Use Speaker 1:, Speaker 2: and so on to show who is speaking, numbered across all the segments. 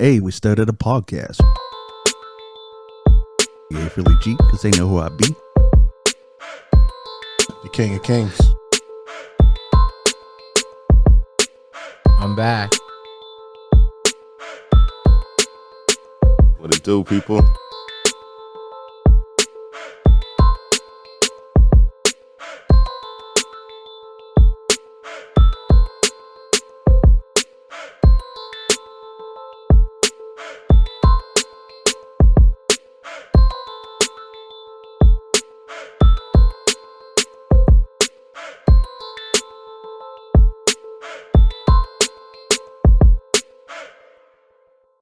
Speaker 1: Hey, we started a podcast. Yeah, Philly G, because they know who I be.
Speaker 2: The King of Kings.
Speaker 3: I'm back.
Speaker 2: What it do, people?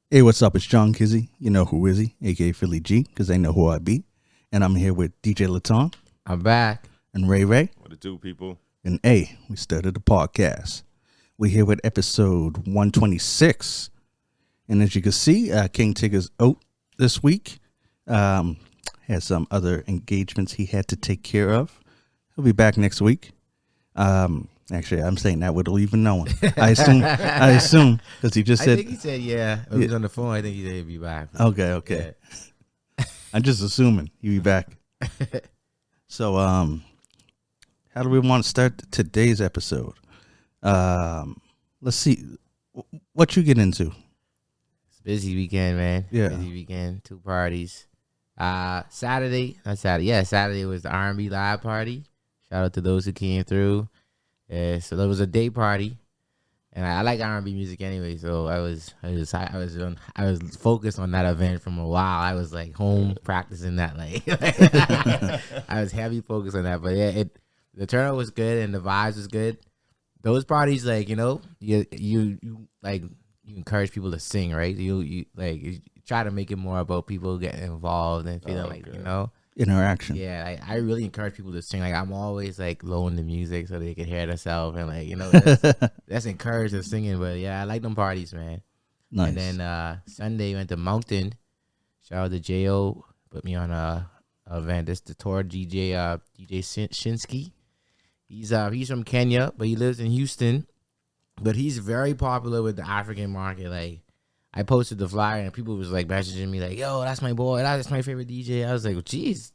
Speaker 1: Hey, what's up? It's John Kizzy. You know who is he, aka Philly G, because they know who I be. And I'm here with DJ Latons.
Speaker 3: I'm back.
Speaker 1: And Ray.
Speaker 2: What it do, people?
Speaker 1: And hey, we started the podcast. We're here with episode 126. And as you can see, King Tigger's out this week. Has some other engagements he had to take care of. He'll be back next week. Actually, I'm saying that without even knowing. I assume, because he just said.
Speaker 3: I think he said, yeah. When he was on the phone, I think he said he'd be back.
Speaker 1: Okay. Yeah. I'm just assuming he'll be back. So, how do we want to start today's episode? Let's see. What you get into?
Speaker 3: It's a busy weekend, man.
Speaker 1: Yeah.
Speaker 3: Busy weekend. 2 parties. Saturday was the R&B live party. Shout out to those who came through. Yeah, so there was a day party, and I like R&B music anyway. So I was focused on that event from a while. I was like home practicing that, like I was heavy focused on that. But yeah, the turnout was good and the vibes was good. Those parties, like you encourage people to sing, right? You try to make it more about people getting involved and feeling
Speaker 1: Interaction.
Speaker 3: Yeah, I really encourage people to sing. Like I'm always like lowering the music so they can hear themselves and that's encouraged the singing. But yeah, I like them parties, man.
Speaker 1: Nice.
Speaker 3: And then Sunday went to Moncton. Shout out to J.O. Put me on a event. This the tour DJ Shinsky. He's from Kenya, but he lives in Houston. But he's very popular with the African market. Like I posted the flyer and people was like messaging me like, "Yo, that's my boy. That's my favorite DJ." I was like, well, "Geez,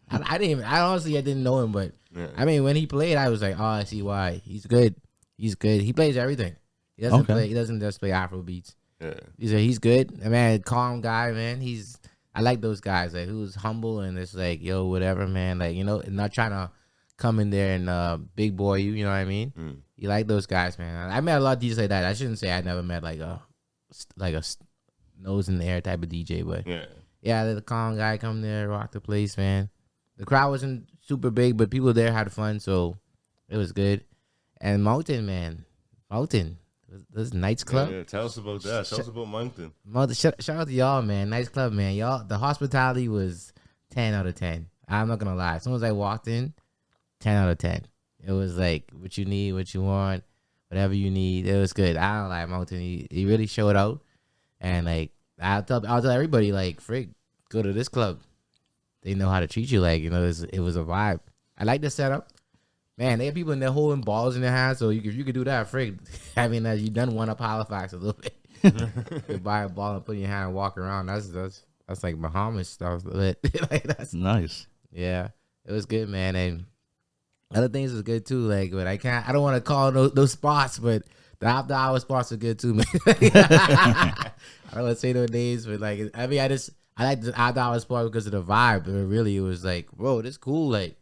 Speaker 3: I didn't know him, but
Speaker 2: Yeah.
Speaker 3: I mean, when he played, I was like, oh, I see why. He's good. He plays everything. He doesn't just play Afro beats.
Speaker 2: Yeah.
Speaker 3: He's good. Man, calm guy, man. I like those guys like who's humble and it's like, yo, whatever, man. Like not trying to come in there and big boy you. You know what I mean?
Speaker 2: Mm.
Speaker 3: You like those guys, man. I met a lot of DJs like that. I shouldn't say I never met like a nose in the air type of DJ, but yeah, the calm guy come there, rock the place, man. The crowd wasn't super big, but people there had fun, so it was good. And Moncton, this Nights Club.
Speaker 2: Yeah, tell us about that. Tell us about Moncton.
Speaker 3: Shout out to y'all, man. Nice club, man. Y'all, the hospitality was 10 out of 10. I'm not gonna lie. As soon as I walked in, 10 out of 10. It was like what you need, what you want, whatever you need. It was good. I don't like Moncton. He really showed out. And like I'll tell everybody, like, frick, go to this club. They know how to treat you. Like, it was a vibe. I like the setup. Man, they have people in there holding balls in their hands. So if you could do that, frick, I mean, you done one up Halifax a little bit. You buy a ball and put it in your hand and walk around. That's like Muhammad stuff. Like, that's
Speaker 1: Nice.
Speaker 3: Yeah, it was good, man. And other things was good too. Like, but I don't want to call those spots, but the after hour spots are good too, man. I don't want to say no names, but like, I mean, I like the after hour spot because of the vibe. But really, it was like, bro, this cool. Like,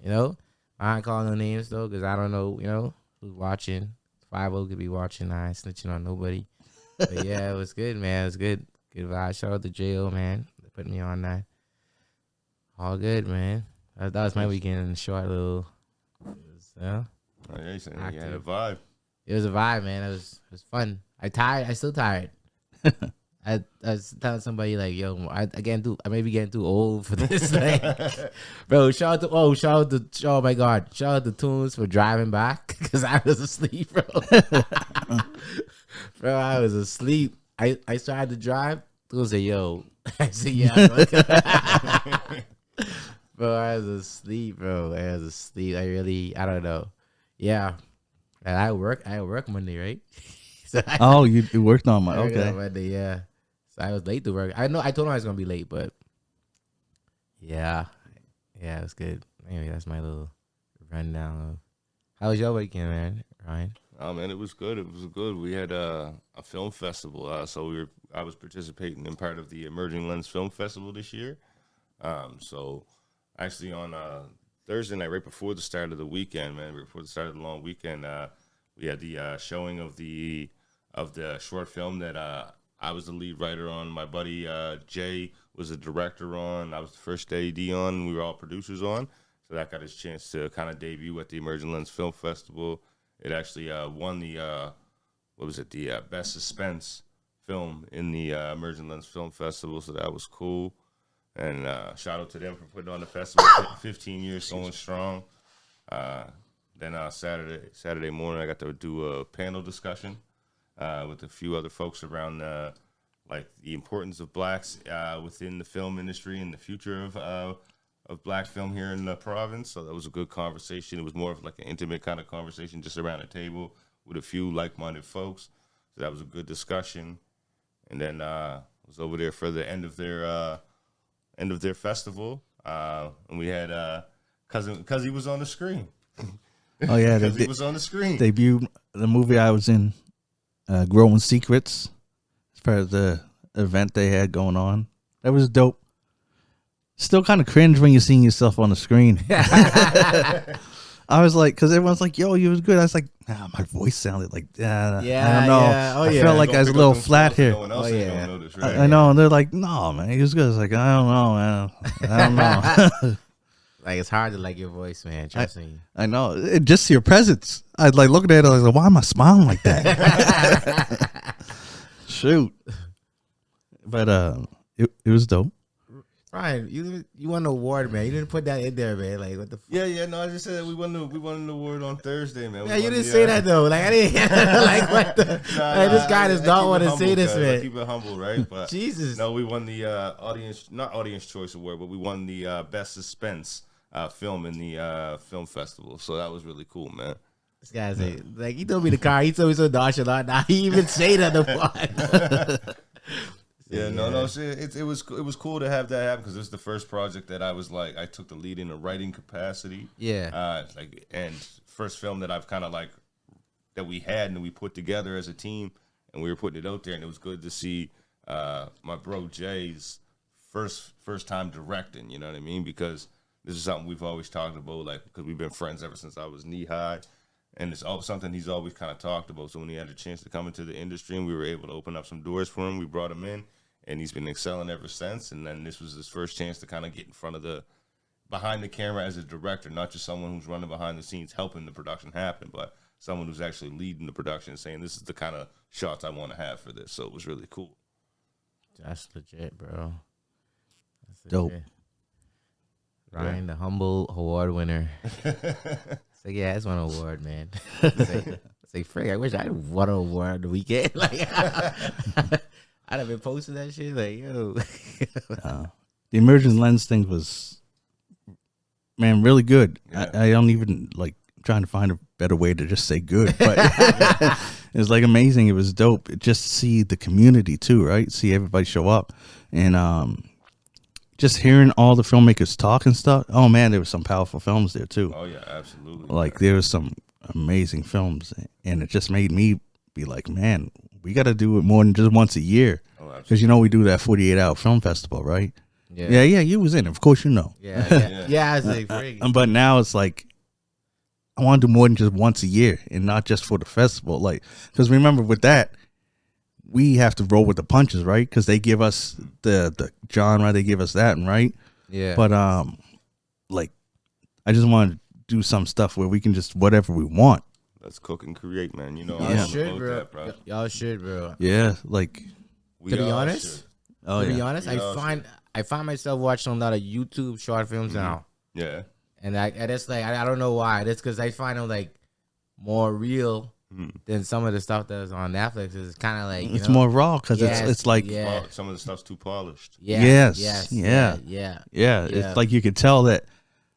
Speaker 3: I ain't calling no names though, because I don't know, who's watching. 5-0 could be watching. I ain't snitching on nobody. But yeah, it was good, man. It was good. Good vibe. Shout out to J.O., man. They put me on that. All good, man. That was my weekend. Short little.
Speaker 2: Oh, yeah, you saying you had a vibe.
Speaker 3: It was a vibe, man. It was fun. I still tired. I was telling somebody like, yo, I may be getting too old for this. Like, bro, shout out to Tunes for driving back because I was asleep, bro. Bro, I was asleep. I started to drive. Tunes said, yo. I said, yeah. Bro, I was asleep, bro. I don't know. Yeah. And I work Monday, right?
Speaker 1: So you worked on my okay.
Speaker 3: On Monday, yeah. I was late to work. I know I told him I was gonna be late, but yeah, it was good. Anyway, that's my little rundown of how was your weekend, man, Ryan?
Speaker 2: Oh man, it was good. It was good. We had a film festival, so I was participating in part of the Emerging Lens Film Festival this year. So actually on Thursday night, right before the start of the weekend, man, before the start of the long weekend, we had the showing of the short film that I was the lead writer on. My buddy Jay was the director on. I was the first AD on, and we were all producers on. So that got his chance to kind of debut at the Emerging Lens Film Festival. It actually won the the best suspense film in the Emerging Lens Film Festival. So that was cool. And shout out to them for putting on the festival. 15 years going strong. Then Saturday morning, I got to do a panel discussion with a few other folks around like the importance of blacks within the film industry and the future of black film here in the province. So that was a good conversation. It was more of like an intimate kind of conversation, just around a table with a few like-minded folks. So that was a good discussion. And then I was over there for the end of their festival, and we had Cuzzy was on the screen.
Speaker 1: Oh yeah,
Speaker 2: he was on the screen.
Speaker 1: Debut the movie I was in, Growing Secrets, as part of the event they had going on. That was dope. Still kind of cringe when you're seeing yourself on the screen. I was like, because everyone's like, "Yo, you was good." I was like, "Nah, my voice sounded like that." I don't know.
Speaker 3: Yeah. Oh,
Speaker 1: I felt like I was a little flat here.
Speaker 2: Oh yeah, notice, right?
Speaker 1: I know, and they're like, "No, man, he was good." I was like, "I don't know, man. I don't know."
Speaker 3: Like, it's hard to like your voice, man. Trust me.
Speaker 1: I know. Just your presence. I was like looking at it. I was like, "Why am I smiling like that?" Shoot. But it was dope.
Speaker 3: Ryan, you won an award, man. You didn't put that in there, man. Like, what the?
Speaker 2: Yeah. No, I just said we won an award on Thursday, man.
Speaker 3: Yeah, you didn't say that though. Like, I didn't. Like, what the? This guy does not want to say this, man.
Speaker 2: Keep it humble, right? But
Speaker 3: Jesus.
Speaker 2: No, we won the not audience choice award, but we won the best suspense film in the film festival. So that was really cool, man.
Speaker 3: This guy's like, he told me the car. He told me so nonchalant. Now he even say that the fuck.
Speaker 2: Yeah, no. It was cool to have that happen because it's the first project that I was like, I took the lead in a writing capacity.
Speaker 3: Yeah.
Speaker 2: And first film that I've kind of like that we had and we put together as a team, and we were putting it out there, and it was good to see my bro Jay's first time directing. You know what I mean? Because this is something we've always talked about, like, because we've been friends ever since I was knee high. And it's something he's always kind of talked about. So when he had a chance to come into the industry and we were able to open up some doors for him, we brought him in, and he's been excelling ever since. And then this was his first chance to kind of get in front of behind the camera as a director, not just someone who's running behind the scenes helping the production happen, but someone who's actually leading the production and saying, this is the kind of shots I want to have for this. So it was really cool.
Speaker 3: That's legit, bro. That's
Speaker 1: dope.
Speaker 3: Legit. Ryan, the humble award winner. So yeah, it's one award, man. Say, Frank, I wish I won an award on the weekend. Like, I'd have been posting that shit. Like, yo.
Speaker 1: The Emerging Lens thing was, man, really good.
Speaker 2: Yeah.
Speaker 1: I don't even like trying to find a better way to just say good, but it was like amazing. It was dope. Just see the community too, right? See everybody show up, and just hearing all the filmmakers talk and stuff. Oh man, there were some powerful films there too.
Speaker 2: Oh yeah, absolutely.
Speaker 1: Like there was some amazing films, and it just made me be like, man, we got to do it more than just once a year. Because we do that 48-hour film festival, right? Yeah. You was in it, of course you know.
Speaker 3: Yeah. I was like, freaking.
Speaker 1: But now it's like, I want to do more than just once a year, and not just for the festival. Like, because remember with that, we have to roll with the punches, right? Because they give us the genre, they give us that, right?
Speaker 3: Yeah.
Speaker 1: But like, I just want to do some stuff where we can just whatever we want.
Speaker 2: Let's cook and create, man. You know,
Speaker 3: Y'all should, bro. Y'all should, bro.
Speaker 1: Yeah, like.
Speaker 3: To be honest,
Speaker 1: should.
Speaker 3: I find myself watching a lot of YouTube short films now.
Speaker 2: Yeah.
Speaker 3: And it's like, I don't know why. That's because I find them like more real than some of the stuff that's on Netflix. It's kind of like,
Speaker 1: it's more raw because it's like
Speaker 2: some of the stuff's too polished.
Speaker 1: Yeah.
Speaker 3: Yeah.
Speaker 1: It's like you could tell that,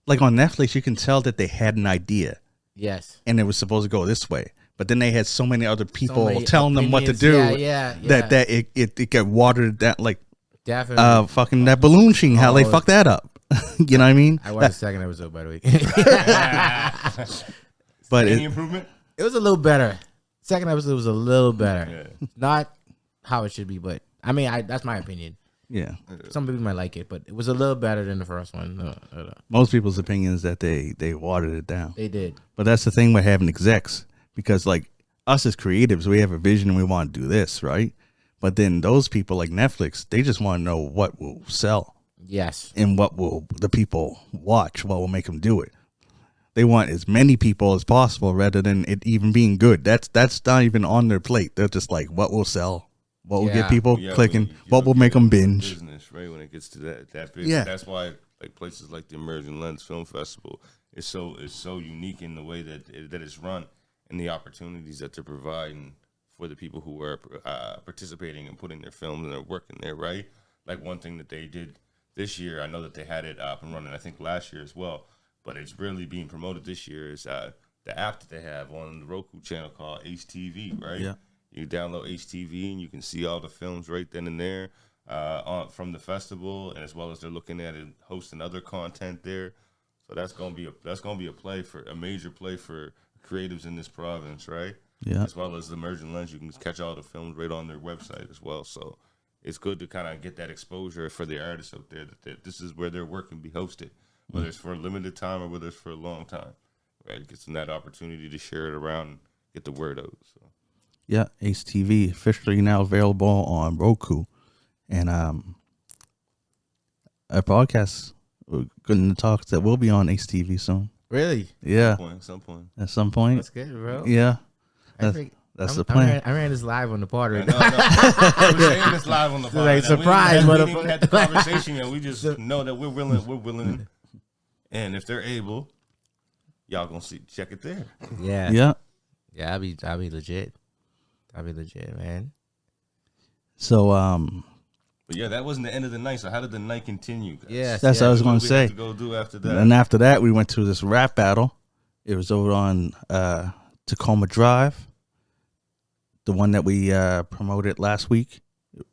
Speaker 1: like on Netflix, you can tell that they had an idea.
Speaker 3: Yes.
Speaker 1: And it was supposed to go this way. but then they had so many other people
Speaker 3: many
Speaker 1: telling them what to do.
Speaker 3: Yeah.
Speaker 1: That it got watered down like
Speaker 3: Definitely.
Speaker 1: fucking that balloon sheen. How they fucked that up. You know what I mean?
Speaker 3: I watched the second episode, by the way.
Speaker 1: But
Speaker 2: Any improvement?
Speaker 3: It was a little better. Second episode was a little better. Yeah. Not how it should be, but I mean, that's my opinion.
Speaker 1: Yeah.
Speaker 3: Some people might like it, but it was a little better than the first one.
Speaker 1: Most people's opinion is that they watered it down.
Speaker 3: They did.
Speaker 1: But that's the thing with having execs, because like us as creatives, we have a vision and we want to do this, right? But then those people like Netflix, they just want to know what will sell.
Speaker 3: Yes.
Speaker 1: And what will the people watch, what will make them do it. They want as many people as possible rather than it even being good. That's not even on their plate. They're just like, what will sell? What will get people clicking? What will make them binge?
Speaker 2: Business, right? When it gets to that big, that's why like places like the Emerging Lens Film Festival is so unique in the way that it's run and the opportunities that they're providing for the people who are participating and putting their films and their work in there, right? Like one thing that they did this year, I know that they had it up and running, I think last year as well, but it's really being promoted this year is the app that they have on the Roku channel called Ace TV, right? Yeah. You download HTV and you can see all the films right then and there from the festival, and as well as they're looking at it, hosting other content there. So that's gonna be a major play for creatives in this province, right?
Speaker 1: Yeah.
Speaker 2: As well as the Emerging Lens, you can catch all the films right on their website as well. So it's good to kind of get that exposure for the artists out there that this is where their work can be hosted, whether it's for a limited time or whether it's for a long time. Right? It gets them that opportunity to share it around and get the word out. So.
Speaker 1: Yeah, Ace TV officially now available on Roku, and our podcast, we're going to talk that will be on Ace TV soon.
Speaker 3: Really?
Speaker 1: Yeah.
Speaker 2: At some point.
Speaker 1: That's
Speaker 3: good, bro.
Speaker 1: Yeah. That's the plan.
Speaker 3: I ran this live on the pod right
Speaker 2: now. We're saying this live on the pod.
Speaker 3: Like surprise,
Speaker 2: we haven't even had the conversation yet. We just know that we're willing, and if they're able, y'all gonna check it there.
Speaker 3: Yeah. I'll be legit. I'll be legit, man.
Speaker 1: So,
Speaker 2: but yeah, that wasn't the end of the night. So how did the night continue, guys?
Speaker 3: Yes,
Speaker 1: that's what I was going to say.
Speaker 2: To go do after that.
Speaker 1: And after that, we went to this rap battle. It was over on Tacoma Drive, the one that we promoted last week,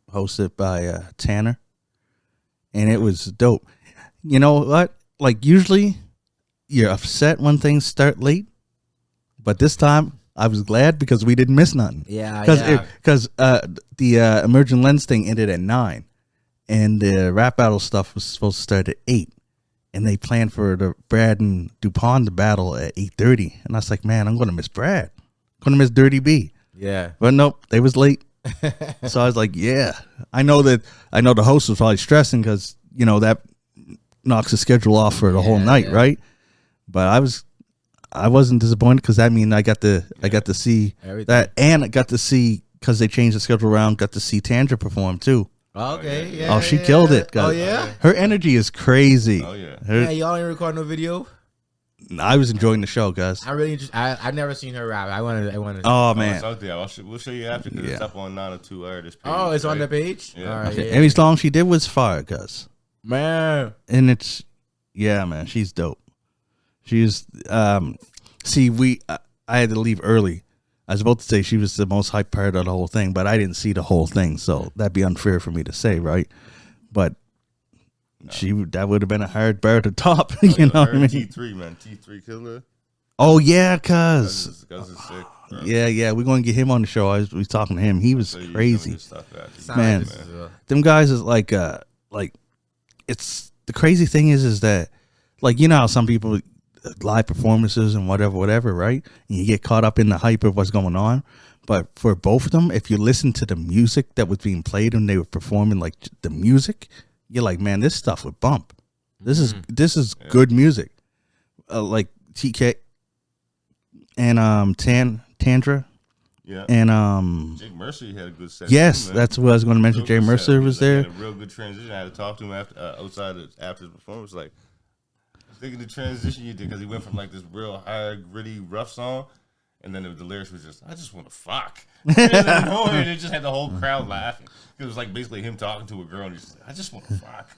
Speaker 1: hosted by Tanner, and it was dope. You know what? Like usually, you're upset when things start late, but this time I was glad because we didn't miss nothing.
Speaker 3: Yeah,
Speaker 1: because the Emerging Lens thing ended at 9, and the rap battle stuff was supposed to start at 8, and they planned for the Brad and Dupon to battle at 8:30, and I was like, man, I'm gonna miss Brad, I'm gonna miss Dirty B.
Speaker 3: Yeah,
Speaker 1: but nope, they was late. So I was like, yeah, I know the host was probably stressing because that knocks the schedule off for the whole night, right? But I wasn't disappointed because that means I got to see everything. That, and I got to see, because they changed the schedule around, got to see Tanda perform too.
Speaker 3: Okay, yeah.
Speaker 1: Oh, she killed it.
Speaker 3: Oh yeah,
Speaker 1: her energy is crazy.
Speaker 2: Oh yeah.
Speaker 3: Y'all ain't record no video.
Speaker 1: I was enjoying the show, guys.
Speaker 3: I've never seen her rap. I wanted.
Speaker 1: Oh man,
Speaker 2: it's out there. We'll show you after because it's up on 902 artist page.
Speaker 3: Oh, it's on the page.
Speaker 2: Yeah.
Speaker 3: All right.
Speaker 1: Okay. Every song she did was fire, guys.
Speaker 3: Man,
Speaker 1: and it's man, she's dope. She's see, I had to leave early. I was about to say she was the most hyped part of the whole thing, but I didn't see the whole thing, so that'd be unfair for me to say, right? But that would have been a hard bar to top. You know what I mean?
Speaker 2: T3Killah.
Speaker 1: Oh yeah, cuz
Speaker 2: is sick, bro.
Speaker 1: Yeah, we're gonna get him on the show. I was talking to him. He was crazy, man. Them guys is like it's the crazy thing is that how some people live performances and whatever, right? And you get caught up in the hype of what's going on. But for both of them, if you listen to the music that was being played and they were performing like the music, you're like, man, this stuff would bump. This is good music. Like TK and Tandra.
Speaker 2: Yeah.
Speaker 1: And
Speaker 2: Jake Mercer had a good set.
Speaker 1: Yes,
Speaker 2: too,
Speaker 1: that's what I was going to mention. Jay Mercer was there.
Speaker 2: He had a real good transition. I had to talk to him after the performance. Like, thinking the transition you did, because he went from like this real high, gritty, rough song, and then the lyrics was just, I just want to fuck. And it just had the whole crowd laughing. It was like basically him talking to a girl, and he's just like, I just want to fuck.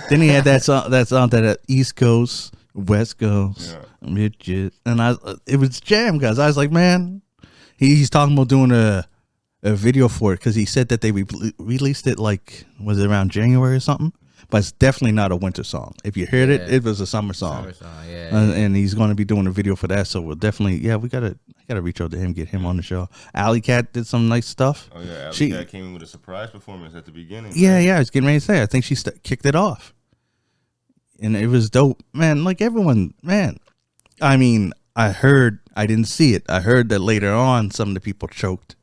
Speaker 1: Then he had that song that East Coast, West Coast, midget, and it was jam, guys. I was like, man, he's talking about doing a video for it because he said that they released it like, was it around January or something? But it's definitely not a winter song. If you heard it, it was a summer song. And he's going to be doing a video for that. So we'll definitely, I gotta reach out to him, get him on the show. Alliekat did some nice stuff.
Speaker 2: Oh yeah, Alliekat came in with a surprise performance at the beginning.
Speaker 1: Yeah, right? I was getting ready to say, I think she kicked it off, and it was dope, man. Like everyone, man. I mean, I didn't see it. I heard that later on, some of the people choked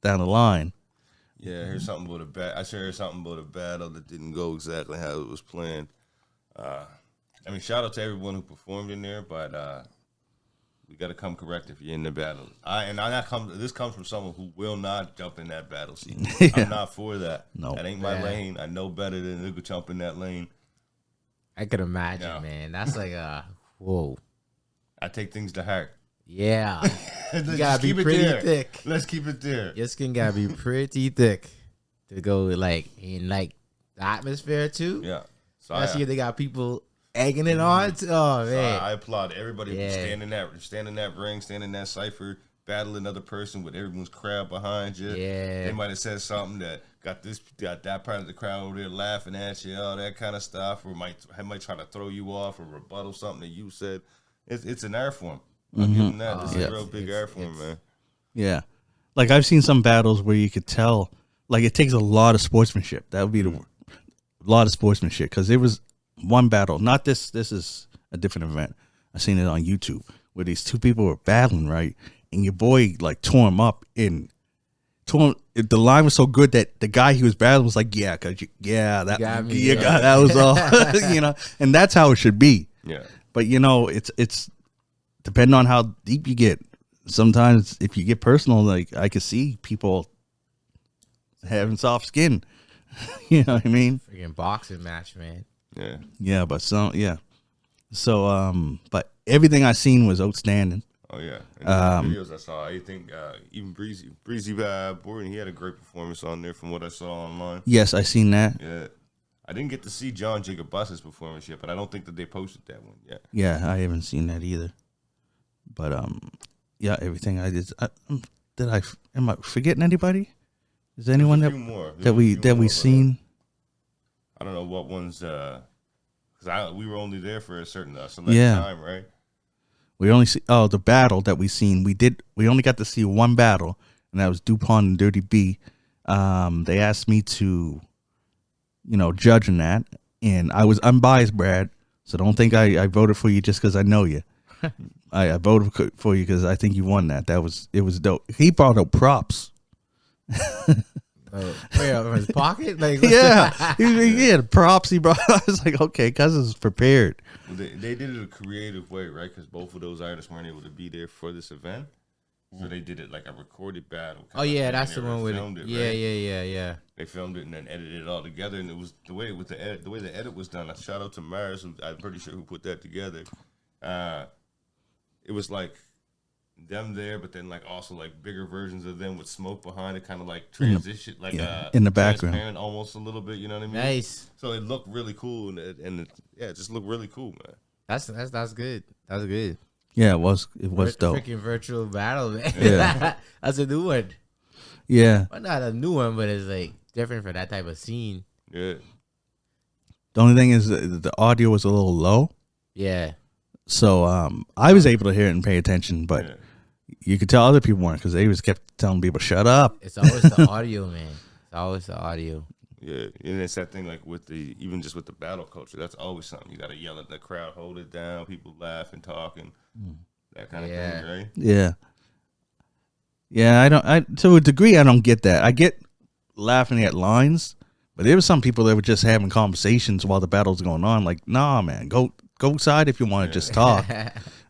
Speaker 1: down the line.
Speaker 2: Yeah, I heard something about a battle that didn't go exactly how it was planned. I mean, shout out to everyone who performed in there, but we got to come correct if you're in the battle. This comes from someone who will not jump in that battle scene. I'm not for that. No, that ain't my lane. I know better than to jump in that lane.
Speaker 3: I could imagine, man. That's like whoa.
Speaker 2: I take things to heart.
Speaker 3: Yeah. You gotta be pretty thick.
Speaker 2: Let's keep it there.
Speaker 3: Your skin gotta be pretty thick to go like in like the atmosphere too.
Speaker 2: Yeah. So
Speaker 3: I see if they got people egging it on. Oh man.
Speaker 2: So I applaud everybody who stand in that ring, stand in that cipher, battle another person with everyone's crowd behind you.
Speaker 3: Yeah.
Speaker 2: They might have said something that got that part of the crowd over there laughing at you, all that kind of stuff, or might try to throw you off or rebuttal something that you said. It's an art form. I'll give them that. This is a real big art form, man.
Speaker 1: Yeah. Like I've seen some battles where you could tell, like it takes a lot of sportsmanship. That would be a lot of sportsmanship, because there was one battle, not this. This is a different event. I seen it on YouTube where these two people were battling, right? And your boy like tore him up the line was so good that the guy he was battling was like, that was all, and that's how it should be.
Speaker 2: Yeah.
Speaker 1: But it's depending on how deep you get. Sometimes if you get personal, like I could see people having soft skin. You know what I mean?
Speaker 3: Freaking boxing match, man.
Speaker 2: Yeah.
Speaker 1: Yeah, but So but everything I seen was outstanding.
Speaker 2: Oh yeah. And the videos I saw, I think even Breezy Borden, he had a great performance on there from what I saw online.
Speaker 1: Yes, I seen that.
Speaker 2: Yeah. I didn't get to see John Jacob Buss's performance yet, but I don't think that they posted that one yet.
Speaker 1: Yeah, I haven't seen that either. But everything I did. Am I forgetting anybody? Is there anyone that we seen?
Speaker 2: I don't know what ones. Because we were only there for a certain select time, right?
Speaker 1: We only see the battle that we seen. We only got to see one battle, and that was Dupon and Dirty B. They asked me to, judge in that, and I was unbiased, Brad. So don't think I voted for you just because I know you. I voted for you because I think you won that. It was dope. He brought up props.
Speaker 3: From his pocket? Like,
Speaker 1: yeah, he had props. He brought. I was like, okay, Cousins prepared.
Speaker 2: Well, they did it a creative way, right? Because both of those artists weren't able to be there for this event, so they did it like a recorded battle.
Speaker 3: Oh yeah, that's the one with it. Yeah.
Speaker 2: They filmed it and then edited it all together, and it was the way the edit was done. Shout out to Myers, I'm pretty sure who put that together. It was like them there, but then like also like bigger versions of them with smoke behind it, kind of like transition,
Speaker 1: in the background,
Speaker 2: almost a little bit. You know what I mean?
Speaker 3: Nice.
Speaker 2: So it looked really cool, and it just looked really cool, man.
Speaker 3: That's good. That's good.
Speaker 1: Yeah, it was dope.
Speaker 3: Freaking virtual battle, man.
Speaker 1: Yeah.
Speaker 3: That's a new one.
Speaker 1: Yeah.
Speaker 3: Well, not a new one, but it's like different for that type of scene.
Speaker 2: Yeah.
Speaker 1: The only thing is the audio was a little low.
Speaker 3: Yeah.
Speaker 1: So I was able to hear it and pay attention, but you could tell other people weren't, because they just kept telling people, shut up.
Speaker 3: It's always the audio, man. It's always the audio.
Speaker 2: Yeah, and it's that thing like even just with the battle culture, that's always something. You got to yell at the crowd, hold it down, people laugh and talking, that kind of thing, right?
Speaker 1: Yeah. Yeah, to a degree, I don't get that. I get laughing at lines, but there were some people that were just having conversations while the battle's going on. Like, nah, man, go outside if you want to just talk.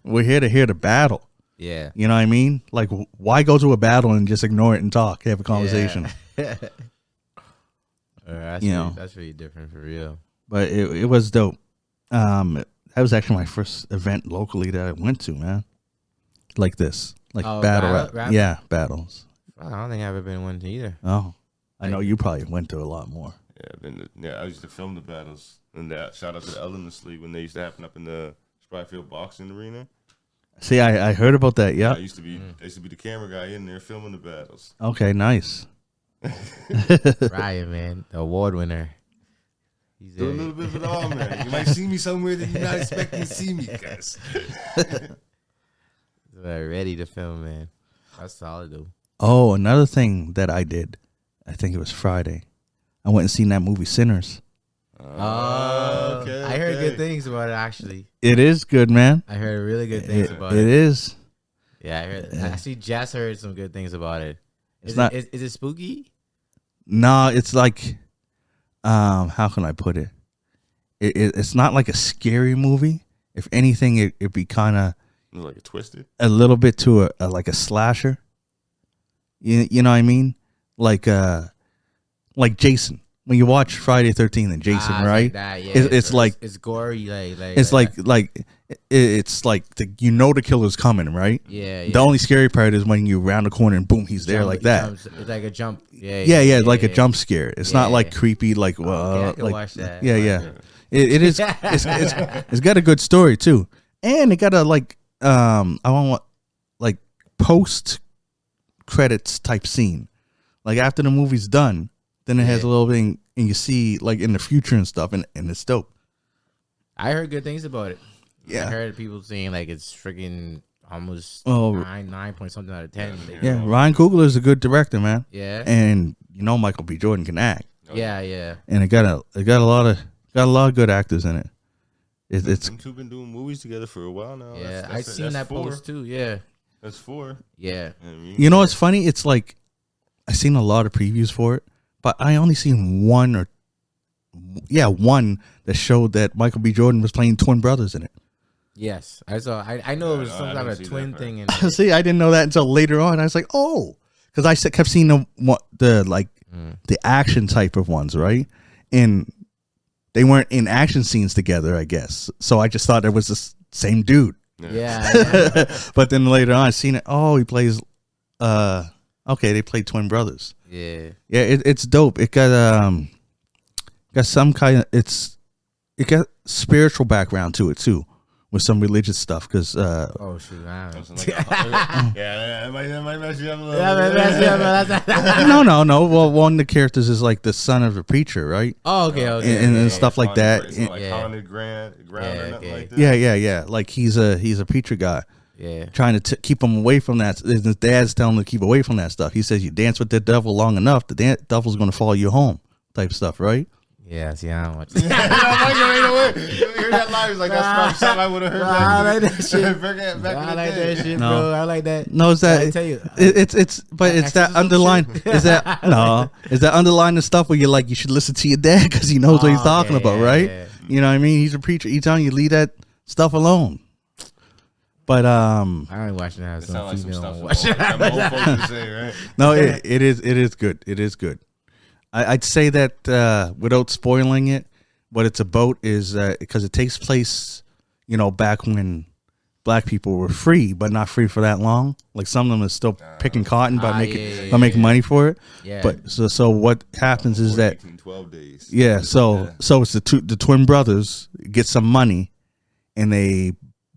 Speaker 1: We're here to hear the battle.
Speaker 3: Yeah.
Speaker 1: You know what I mean? Like, why go to a battle and just ignore it and talk, have a conversation?
Speaker 3: Yeah. That's really different for real.
Speaker 1: But it was dope. That was actually my first event locally that I went to, man. Like this. Like battle. Yeah, battles.
Speaker 3: I don't think I've ever been one either.
Speaker 1: Oh. I know you probably went to a lot more.
Speaker 2: Yeah, I used to film the battles. And shout out to the Elements League when they used to happen up in the Spryfield Boxing Arena.
Speaker 1: See, I heard about that. Yeah.
Speaker 2: I used to be the camera guy in there filming the battles.
Speaker 1: Okay, nice.
Speaker 3: Ryan, man, the award winner. He's
Speaker 2: Do a little bit of it all, man. You might see me somewhere that you're not expecting to see me, guys.
Speaker 3: Ready to film, man. That's solid, though.
Speaker 1: Oh, another thing that I did, I think it was Friday. I went and seen that movie Sinners.
Speaker 2: Okay.
Speaker 3: I heard good things about it, actually.
Speaker 1: It is good, man.
Speaker 3: I heard really good things about it.
Speaker 1: It is.
Speaker 3: Yeah, I heard. I see Jess heard some good things about it. Is it spooky?
Speaker 1: No, it's like, how can I put it? It's not like a scary movie. If anything, it'd be kind of
Speaker 2: like a twisted,
Speaker 1: a little bit to a like a slasher. You know what I mean? Like Jason. When you watch Friday 13th and Jason, right?
Speaker 3: Like that, yeah.
Speaker 1: It's like
Speaker 3: it's gory,
Speaker 1: it's like the killer's coming, right?
Speaker 3: Yeah.
Speaker 1: The only scary part is when you round the corner and boom, he's there like that.
Speaker 3: It's like a jump.
Speaker 1: Yeah, like a jump scare. It's not like creepy, like
Speaker 3: I can watch that.
Speaker 1: Yeah. It is. It's got a good story too, and it got a I want like post credits type scene, like after the movie's done. Then it has a little thing, and you see like in the future and stuff, and it's dope.
Speaker 3: I heard good things about it.
Speaker 1: Yeah,
Speaker 3: I heard people saying like it's freaking almost 9 point something out of 10.
Speaker 1: Yeah, Ryan Coogler is a good director, man.
Speaker 3: Yeah,
Speaker 1: and Michael B. Jordan can act.
Speaker 3: Yeah.
Speaker 1: And it got a lot of good actors in it. It's
Speaker 2: them two been doing movies together for a while now.
Speaker 3: Yeah, I seen that post too. Yeah,
Speaker 2: that's 4.
Speaker 3: Yeah,
Speaker 1: you know what's funny? It's like I seen a lot of previews for it. But I only seen one that showed that Michael B. Jordan was playing twin brothers in it.
Speaker 3: Yes, I saw. I know it was some kind of twin thing. In
Speaker 1: See, I didn't know that until later on. I was like, oh, because I kept seeing the action type of ones, right? And they weren't in action scenes together, I guess. So I just thought it was the same dude.
Speaker 3: Yeah.
Speaker 1: But then later on, I seen it. Oh, he plays. Okay, they played twin brothers.
Speaker 3: Yeah,
Speaker 1: it's dope. It got some kind of it got spiritual background to it too, with some religious stuff. Because
Speaker 3: oh shoot,
Speaker 2: that might mess you up a little bit.
Speaker 1: No. Well, one of the characters is like the son of a preacher, right?
Speaker 3: Oh, okay,
Speaker 1: and stuff like that.
Speaker 2: Like haunted ground or nothing like that.
Speaker 1: Yeah. Like he's a preacher guy.
Speaker 3: Yeah,
Speaker 1: trying to keep him away from that. His dad's telling him to keep away from that stuff. He says, you dance with the devil long enough, the devil's going to follow you home, type stuff, right?
Speaker 3: Yeah, see, I don't watch that.
Speaker 2: You heard that line? He was like, that's probably something I would have heard.
Speaker 3: I like that shit.
Speaker 2: I
Speaker 3: like that shit,
Speaker 1: no.
Speaker 3: bro. I like that.
Speaker 1: No, is that?
Speaker 3: I tell you,
Speaker 1: it's that underline. Is that no? Is that underlying stuff where you're like, you should listen to your dad because he knows what he's talking about, right? Yeah. You know what I mean? He's a preacher. He's telling you leave that stuff alone. But
Speaker 3: I ain't watching that.
Speaker 2: Some like some stuff old folks say, right?
Speaker 1: No, it is good. It is good. I'd say that without spoiling it, what it's about is because it takes place, back when black people were free, but not free for that long. Like some of them are still picking cotton, but making money for it.
Speaker 3: Yeah.
Speaker 1: But so what happens is that
Speaker 2: 12 days.
Speaker 1: Yeah. So it's the twin brothers get some money, and they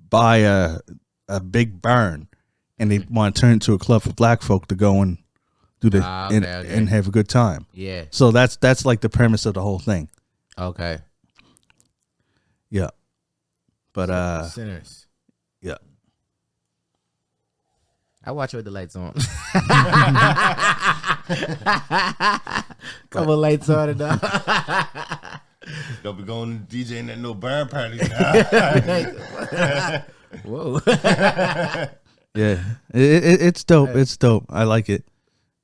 Speaker 1: buy a big barn, and they want to turn it into a club for black folk to go and do and have a good time.
Speaker 3: Yeah.
Speaker 1: So that's like the premise of the whole thing.
Speaker 3: Okay.
Speaker 1: Yeah. But
Speaker 3: Sinners.
Speaker 1: Yeah.
Speaker 3: I watch it with the lights on. Couple lights on and
Speaker 2: Don't be going DJing at no bar parties now.
Speaker 3: Whoa.
Speaker 1: Yeah, it's dope. It's dope. I like it.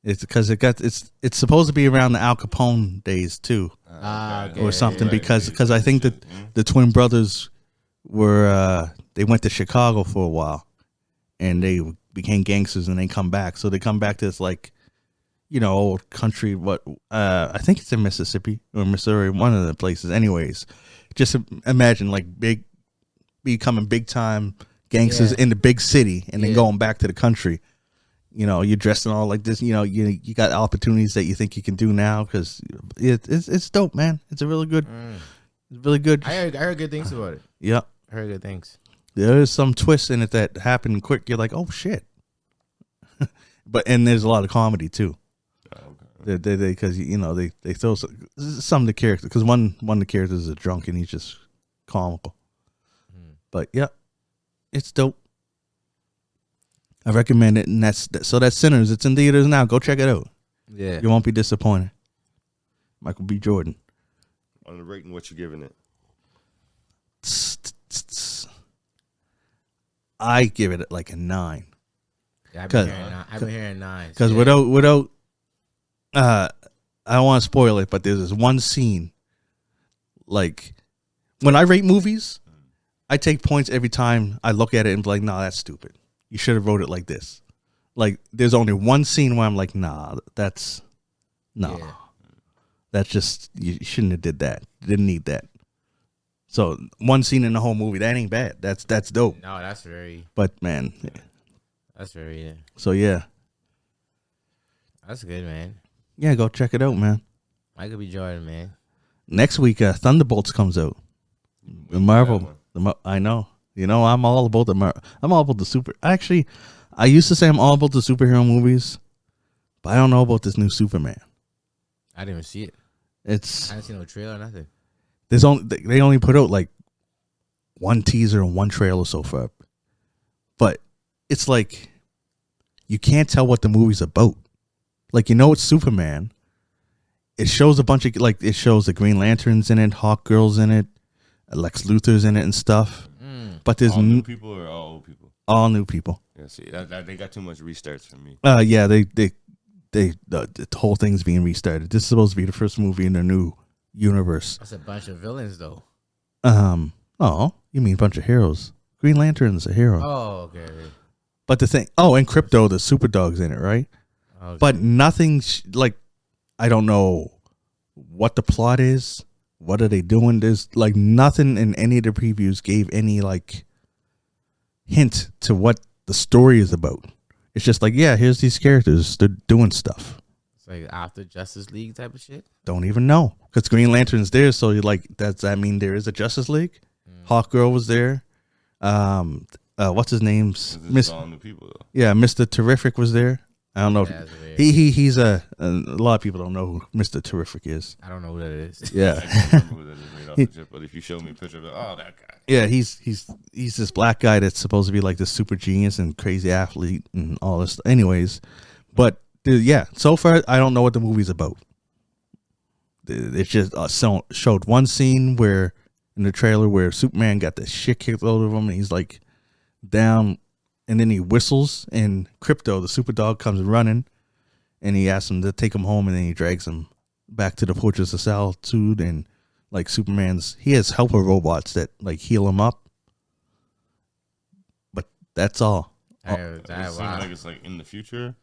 Speaker 1: It's because it's supposed to be around the Al Capone days too, or something. Because I think that the twin brothers were they went to Chicago for a while, and they became gangsters, and they come back. So they come back to this like, old country. What I think it's in Mississippi or Missouri, one of the places. Anyways, just imagine like becoming big time gangsters in the big city, and then going back to the country. You're dressed in all like this. You got opportunities that you think you can do now because it's dope, man. It's a really good. It's really good.
Speaker 3: I heard good things about it.
Speaker 1: Yeah,
Speaker 3: I heard good things.
Speaker 1: There is some twists in it that happen quick. You're like, oh shit. And there's a lot of comedy too. They because they throw some of the characters, because one of the characters is a drunk and he's just comical. But yeah, it's dope. I recommend it, and that's Sinners. It's in theaters now. Go check it out.
Speaker 3: Yeah,
Speaker 1: you won't be disappointed. Michael B. Jordan.
Speaker 2: On the rating, what you giving it?
Speaker 1: I give it like a 9.
Speaker 3: Yeah, I've been hearing 9.
Speaker 1: Because without I don't want to spoil it, but there's this one scene. Like, when I rate movies, I take points every time I look at it and be like, nah, that's stupid. You should have wrote it like this. Like, there's only one scene where I'm like, nah, that's just, you shouldn't have did that. Didn't need that. So one scene in the whole movie, that ain't bad. That's dope.
Speaker 3: No, that's very.
Speaker 1: But man,
Speaker 3: that's very. Yeah.
Speaker 1: So yeah,
Speaker 3: that's good, man.
Speaker 1: Yeah, go check it out, man.
Speaker 3: Michael B. Jordan, man.
Speaker 1: Next week, Thunderbolts comes out. The Marvel. I know. I'm all about I'm all about the super. Actually, I used to say I'm all about the superhero movies, but I don't know about this new Superman.
Speaker 3: I didn't even see it. I didn't see no trailer or nothing.
Speaker 1: They only put out like one teaser and one trailer so far, but it's like you can't tell what the movie's about. Like, it's Superman. It shows a bunch of it shows the Green Lanterns in it, Hawkgirl's in it, Lex Luthor's in it and stuff. But there's
Speaker 2: all new people or all old people?
Speaker 1: All new people.
Speaker 2: Yeah, see, they got too much restarts for me.
Speaker 1: Yeah, the whole thing's being restarted. This is supposed to be the first movie in the new universe.
Speaker 3: That's a bunch of villains, though.
Speaker 1: Oh, you mean a bunch of heroes? Green Lantern's a hero.
Speaker 3: Oh, okay.
Speaker 1: But the thing, and Crypto, the super dog's in it, right? Okay. But nothing's I don't know what the plot is. What are they doing? There's nothing in any of the previews gave any hint to what the story is about. It's just here's these characters. They're doing stuff.
Speaker 3: It's like after Justice League type of shit?
Speaker 1: Don't even know. Because Green Lantern's there, so you're does that mean there is a Justice League? Hawkgirl was there. What's his name?
Speaker 2: All new people, though.
Speaker 1: Yeah, Mr. Terrific was there. I don't know. He's a lot of people don't know who Mr. Terrific is.
Speaker 3: I don't know who that is.
Speaker 1: Yeah.
Speaker 2: I can't remember who that is made off the chip, but if you show me a picture of it, that guy.
Speaker 1: Yeah, he's this black guy that's supposed to be this super genius and crazy athlete and all this. Anyways, but so far I don't know what the movie's about. It just showed one scene in the trailer where Superman got the shit kicked out of him and he's down, and then he whistles and Crypto, the super dog, comes running and he asks him to take him home, and then he drags him back to the Fortress of Solitude, and he has helper robots that heal him up, but that's all.
Speaker 2: It seems like it's in the future.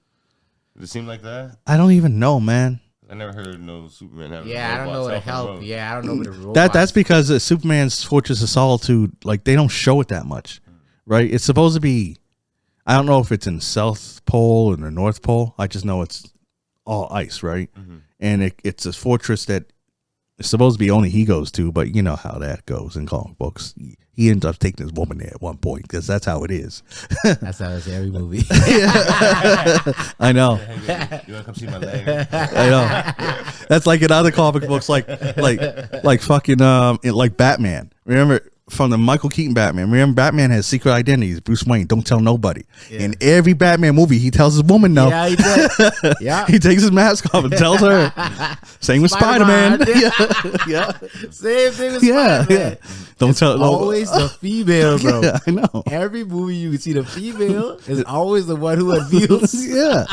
Speaker 2: Does it seem like that?
Speaker 1: I don't even know, man.
Speaker 2: I never heard no Superman having
Speaker 3: I don't know what to help. Yeah, I don't know what the robots.
Speaker 1: That's because Superman's Fortress of Solitude, they don't show it that much, right? It's supposed to be, I don't know if it's in South Pole or the North Pole. I just know it's all ice, right? Mm-hmm. And it's a fortress that it's supposed to be only he goes to, but you know how that goes in comic books. He ends up taking his woman there at one point because that's how it is.
Speaker 3: That's how it's every movie.
Speaker 1: I know.
Speaker 2: You want to come see my leg?
Speaker 1: I know. That's in other comic books, like fucking Batman. Remember from the Michael Keaton Batman? Remember Batman has secret identities. Bruce Wayne, don't tell nobody. Yeah. In every Batman movie, he tells his woman no.
Speaker 3: Yeah, he does. Yeah,
Speaker 1: he takes his mask off and tells her. Same with Spider-Man. Yeah.
Speaker 3: Same thing with Spider-Man.
Speaker 1: Yeah. Don't tell.
Speaker 3: Always the female, bro.
Speaker 1: Yeah, I know.
Speaker 3: Every movie you can see the female is always the one who reveals.
Speaker 1: Yeah.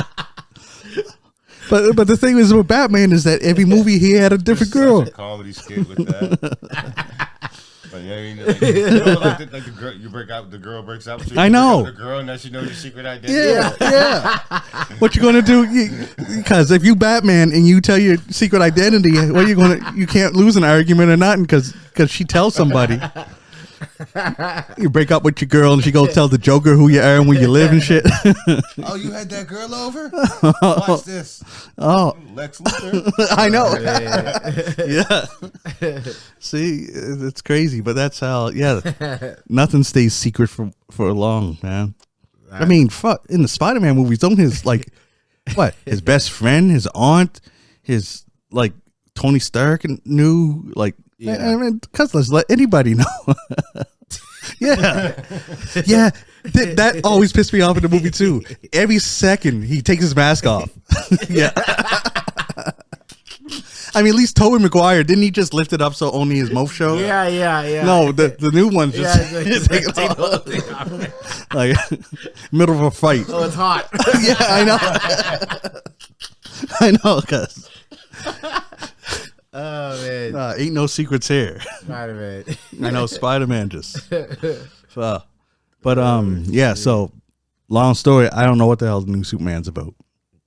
Speaker 1: But the thing is with Batman is that every movie he had a different girl.
Speaker 2: Such a comedy skit with that. But the girl, the girl breaks out with you.
Speaker 1: I know.
Speaker 2: The girl, and now she knows your secret identity.
Speaker 1: Yeah. What you gonna do? Because if you Batman and you tell your secret identity, what are you gonna? You can't lose an argument or nothing because she tells somebody. You break up with your girl and she goes tell the Joker who you are and where you live and shit.
Speaker 2: Oh, you had that girl over? Watch this.
Speaker 1: Oh,
Speaker 2: Lex Luthor.
Speaker 1: I know. See, it's crazy, but that's how. Yeah, nothing stays secret for long, man. I mean, fuck. In the Spider-Man movies, don't his like what? His best friend, his aunt, his like Tony Stark knew like.
Speaker 3: Yeah.
Speaker 1: I mean, cuz let's let anybody know. Yeah. Yeah. That always pissed me off in the movie too. Every second he takes his mask off. Yeah. I mean, at least Tobey Maguire, didn't he just lift it up so only his mouth showed?
Speaker 3: Yeah.
Speaker 1: No, the new one just take it off. Like middle of a fight.
Speaker 3: Oh, it's hot.
Speaker 1: Yeah, I know. I know, cuz.
Speaker 3: Oh man,
Speaker 1: Ain't no secrets here.
Speaker 3: Spider-Man.
Speaker 1: I know Spider-Man just. Yeah. So, long story. I don't know what the hell the new Superman's about.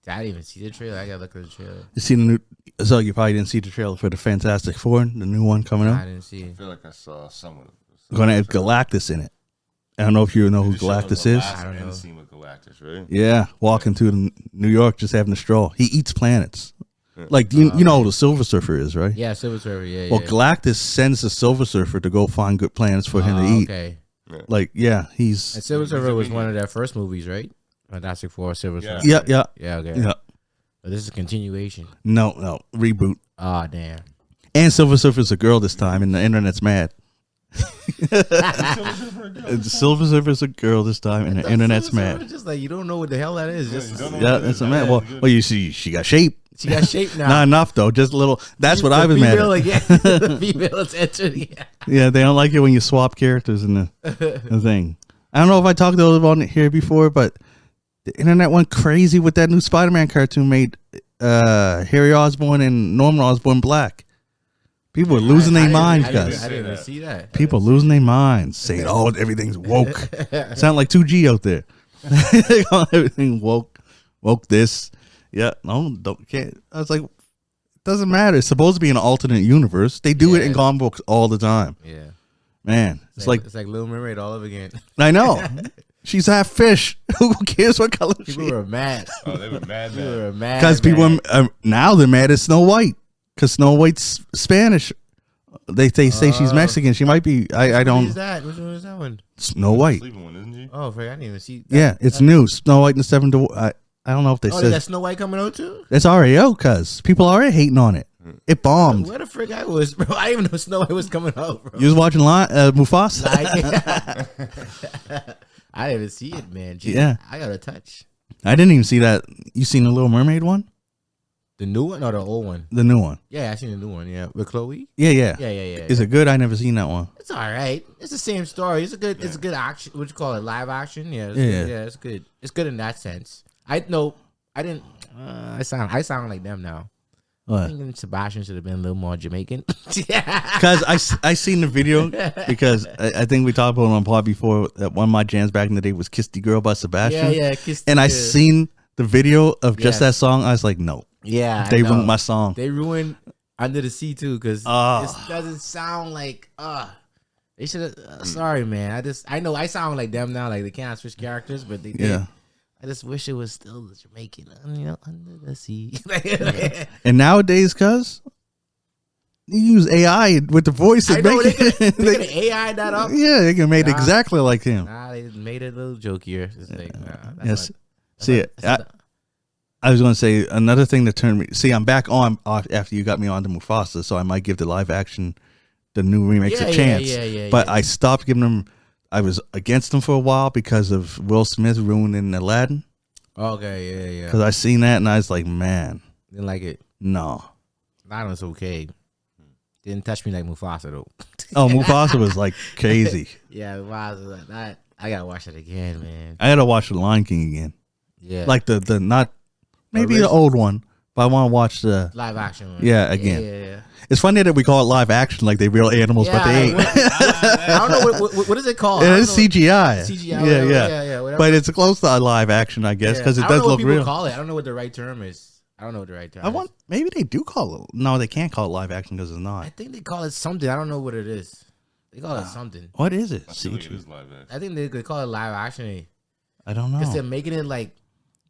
Speaker 3: I didn't even see the trailer. I gotta look at the trailer.
Speaker 1: You seen the new? So you probably didn't see the trailer for the Fantastic Four, the new one coming
Speaker 3: I
Speaker 1: out.
Speaker 3: didn't see
Speaker 2: I
Speaker 3: it.
Speaker 2: feel like I saw someone.
Speaker 1: Gonna have Galactus in it. I don't know if you know who Galactus is.
Speaker 3: I don't know.
Speaker 2: Scene with Galactus, right?
Speaker 1: Yeah, walking through New York, just having a stroll. He eats planets. Like you know who the Silver Surfer is, right?
Speaker 3: Yeah, Silver Surfer. Yeah.
Speaker 1: Well, Galactus sends the Silver Surfer to go find good planets for him to eat.
Speaker 3: Okay.
Speaker 1: Like, yeah,
Speaker 3: And
Speaker 1: he's.
Speaker 3: Silver Surfer was one of their first movies, right? Fantastic Four, Silver Surfer.
Speaker 1: Yeah.
Speaker 3: Yeah. Okay.
Speaker 1: Yeah.
Speaker 3: But this is a continuation.
Speaker 1: No, reboot.
Speaker 3: Oh damn.
Speaker 1: And Silver Surfer's a girl this time, and the internet's mad. Silver Surfer's a girl this time, and the internet's mad.
Speaker 3: It's just like you don't know what the hell that is.
Speaker 1: Yeah, that's a man. Well, you see, she got shape.
Speaker 3: She got shape now.
Speaker 1: Not enough though, just a little. That's what I was mad at.
Speaker 3: The female attention.
Speaker 1: Yeah, they don't like it when you swap characters in the thing. I don't know if I talked about it here before, but the internet went crazy with that new Spider-Man cartoon made Harry Osborn and Norman Osborn black. People were losing their minds, guys.
Speaker 3: I didn't even see that.
Speaker 1: People losing their minds, saying, "Oh, everything's woke." Sound like 2G out there. Everything woke this. Yeah, no, can't. I was like, it doesn't matter. It's supposed to be an alternate universe. They do it in comic books all the time.
Speaker 3: Yeah,
Speaker 1: man,
Speaker 3: it's like Little Mermaid all over again.
Speaker 1: I know. She's half fish. Who cares what color she is?
Speaker 3: People were mad.
Speaker 2: Oh, they were mad.
Speaker 3: People were mad.
Speaker 1: Because people now they're mad at Snow White. Because Snow White's Spanish. They say she's Mexican. She might be. I don't.
Speaker 3: Which one is that? Which one is that one?
Speaker 1: Snow White.
Speaker 2: Sleeping one, isn't she?
Speaker 3: Oh, I didn't even see.
Speaker 1: Yeah, it's new. Snow White and the Seven Dwarfs. I don't know if they
Speaker 3: Oh,
Speaker 1: said
Speaker 3: that Snow White coming out too?
Speaker 1: that's already out. Cause people are already hating on it. It bombed.
Speaker 3: Where the frick I was, bro? I didn't even know Snow White was coming out, bro.
Speaker 1: You was watching Mufasa.
Speaker 3: I didn't even see it, man. Jeez,
Speaker 1: Yeah.
Speaker 3: I got a touch.
Speaker 1: I didn't even see that. You seen the Little Mermaid one?
Speaker 3: The new one or the old one?
Speaker 1: The new one.
Speaker 3: Yeah, I seen the new one. Yeah, with Chloe.
Speaker 1: Yeah.
Speaker 3: Yeah.
Speaker 1: Is it good? I never seen that one.
Speaker 3: It's all right. It's the same story. It's a good. It's a good action. What you call it? Live action. Yeah. It's
Speaker 1: Yeah.
Speaker 3: Good. Yeah. It's good. It's good in that sense. I didn't. I sound like them now.
Speaker 1: What?
Speaker 3: I think Sebastian should have been a little more Jamaican.
Speaker 1: Because I seen the video because I think we talked about it on pod before that one of my jams back in the day was "Kiss the Girl" by Sebastian.
Speaker 3: Yeah.
Speaker 1: And I seen the video of just that song. I was like, no.
Speaker 3: Yeah.
Speaker 1: They ruined my song.
Speaker 3: They ruined Under the Sea too because it doesn't sound like they should have. Sorry, man. I know I sound like them now. Like they can't switch characters, but they did.
Speaker 1: Yeah.
Speaker 3: I just wish it was still the Jamaican, Under the Sea.
Speaker 1: And nowadays, cuz you use AI with the voice.
Speaker 3: I know, they
Speaker 1: can
Speaker 3: can AI that up.
Speaker 1: Yeah, they can make it exactly like him.
Speaker 3: Nah, they made it a little jokier. It's like,
Speaker 1: Yes. See, I was going to say another thing that turned me. See, I'm back on after you got me on to Mufasa, so I might give the live action, the new remakes a chance. But I stopped giving them. I was against them for a while because of Will Smith ruining Aladdin.
Speaker 3: Okay, yeah.
Speaker 1: Because I seen that and I was like, man,
Speaker 3: Didn't like it.
Speaker 1: no.
Speaker 3: That was okay. Didn't touch me like Mufasa though.
Speaker 1: Oh, Mufasa was like crazy.
Speaker 3: Yeah, Mufasa. That I gotta watch it again, man.
Speaker 1: I gotta watch The Lion King again.
Speaker 3: Yeah,
Speaker 1: Like the not maybe the old one, but I want to watch the
Speaker 3: live action one.
Speaker 1: yeah again.
Speaker 3: Yeah.
Speaker 1: It's funny that we call it live action, like they real animals, but they ain't.
Speaker 3: I don't know what is it called.
Speaker 1: It is CGI.
Speaker 3: CGI.
Speaker 1: Yeah.
Speaker 3: Whatever.
Speaker 1: But it's close to live action, I guess, because it
Speaker 3: I don't
Speaker 1: does
Speaker 3: know
Speaker 1: look
Speaker 3: what people
Speaker 1: real.
Speaker 3: call it. I don't know what the right term is.
Speaker 1: Maybe they do call it. No, they can't call it live action because it's
Speaker 3: I
Speaker 1: not.
Speaker 3: think they call it something. I don't know what it is. They call it something.
Speaker 1: What is it?
Speaker 2: I feel like it
Speaker 1: CG?
Speaker 2: is live action.
Speaker 3: I think they could call it live action
Speaker 1: I don't know.
Speaker 3: because they're making it like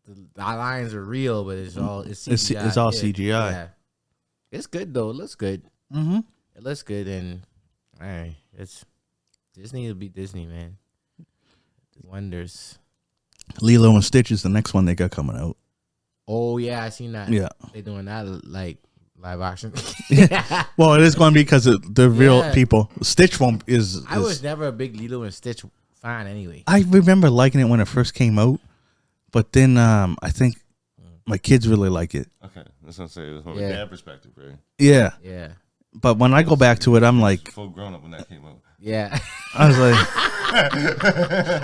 Speaker 3: the lines are real, but it's CGI.
Speaker 1: It's all CGI.
Speaker 3: Yeah. It's good though. It looks good.
Speaker 1: Mm-hmm.
Speaker 3: It looks good, and all right, it's Disney will be Disney, man. Wonders.
Speaker 1: Lilo and Stitch is the next one they got coming out.
Speaker 3: Oh yeah, I seen that.
Speaker 1: Yeah.
Speaker 3: They doing that like live action.
Speaker 1: Well, it is going to be because the real
Speaker 3: Yeah.
Speaker 1: people. Stitch won't is.
Speaker 3: I was never a big Lilo and Stitch fan anyway.
Speaker 1: I remember liking it when it first came out, but then I think my kids really like it.
Speaker 2: Okay, that's what I'm saying. It was from
Speaker 3: Yeah.
Speaker 2: a dad perspective, right?
Speaker 1: Yeah,
Speaker 3: Yeah.
Speaker 1: but when I go back to it, I'm like,
Speaker 2: Full grown up when that came out.
Speaker 3: Yeah.
Speaker 1: I was like,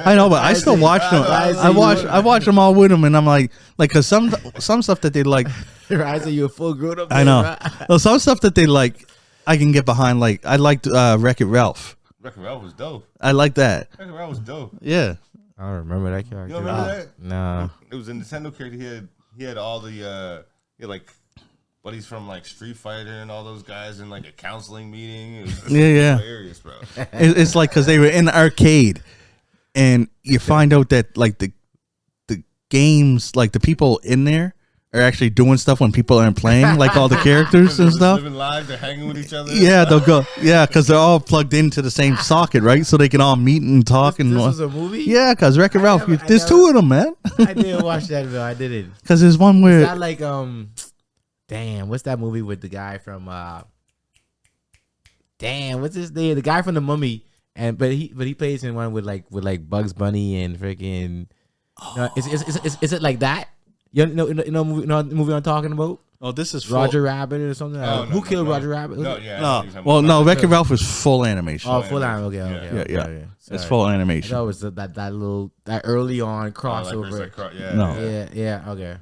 Speaker 1: I know, but I still watch them. I watch them all with them, and I'm like, cause some stuff that they like.
Speaker 3: Rise, you a full grown up.
Speaker 1: I know. Well, some stuff that they like, I can get behind. Like I liked Wreck-It Ralph.
Speaker 2: Wreck-It Ralph was dope.
Speaker 1: I like that.
Speaker 2: Wreck-It Ralph was dope.
Speaker 1: Yeah.
Speaker 3: I don't remember that character.
Speaker 2: You don't remember that?
Speaker 3: No.
Speaker 2: It was a Nintendo character. He had all the he had like buddies from like Street Fighter and all those guys in like a counseling meeting. It was
Speaker 1: Yeah.
Speaker 2: hilarious, bro.
Speaker 1: It's like because they were in the arcade, and you find out that like the games, like the people in there are actually doing stuff when people aren't playing, like all the characters and stuff.
Speaker 2: Living lives, they're hanging with each other.
Speaker 1: Yeah, they'll go. Yeah, because they're all plugged into the same socket, right? So they can all meet and talk.
Speaker 3: This was a movie?
Speaker 1: Yeah, because Wreck-It Ralph,
Speaker 3: never- I
Speaker 1: there's
Speaker 3: never-
Speaker 1: two of them, man.
Speaker 3: I didn't watch that, Bill. I didn't.
Speaker 1: Because there's one
Speaker 3: Is
Speaker 1: where
Speaker 3: that like damn, what's that movie with the guy from damn, what's his name? The guy from The Mummy, and but he plays in one with like Bugs Bunny and freaking. No, is it like that? You know the movie I'm talking about?
Speaker 1: oh, this is
Speaker 3: Roger Rabbit or something. Who killed Roger Rabbit?
Speaker 2: No, yeah.
Speaker 1: No, Wreck-It Ralph is full animation.
Speaker 3: Oh, full on. Okay.
Speaker 1: Yeah. It's
Speaker 3: Sorry.
Speaker 1: full
Speaker 3: I
Speaker 1: animation.
Speaker 3: thought it was that early on crossover.
Speaker 1: No.
Speaker 3: Yeah. Okay.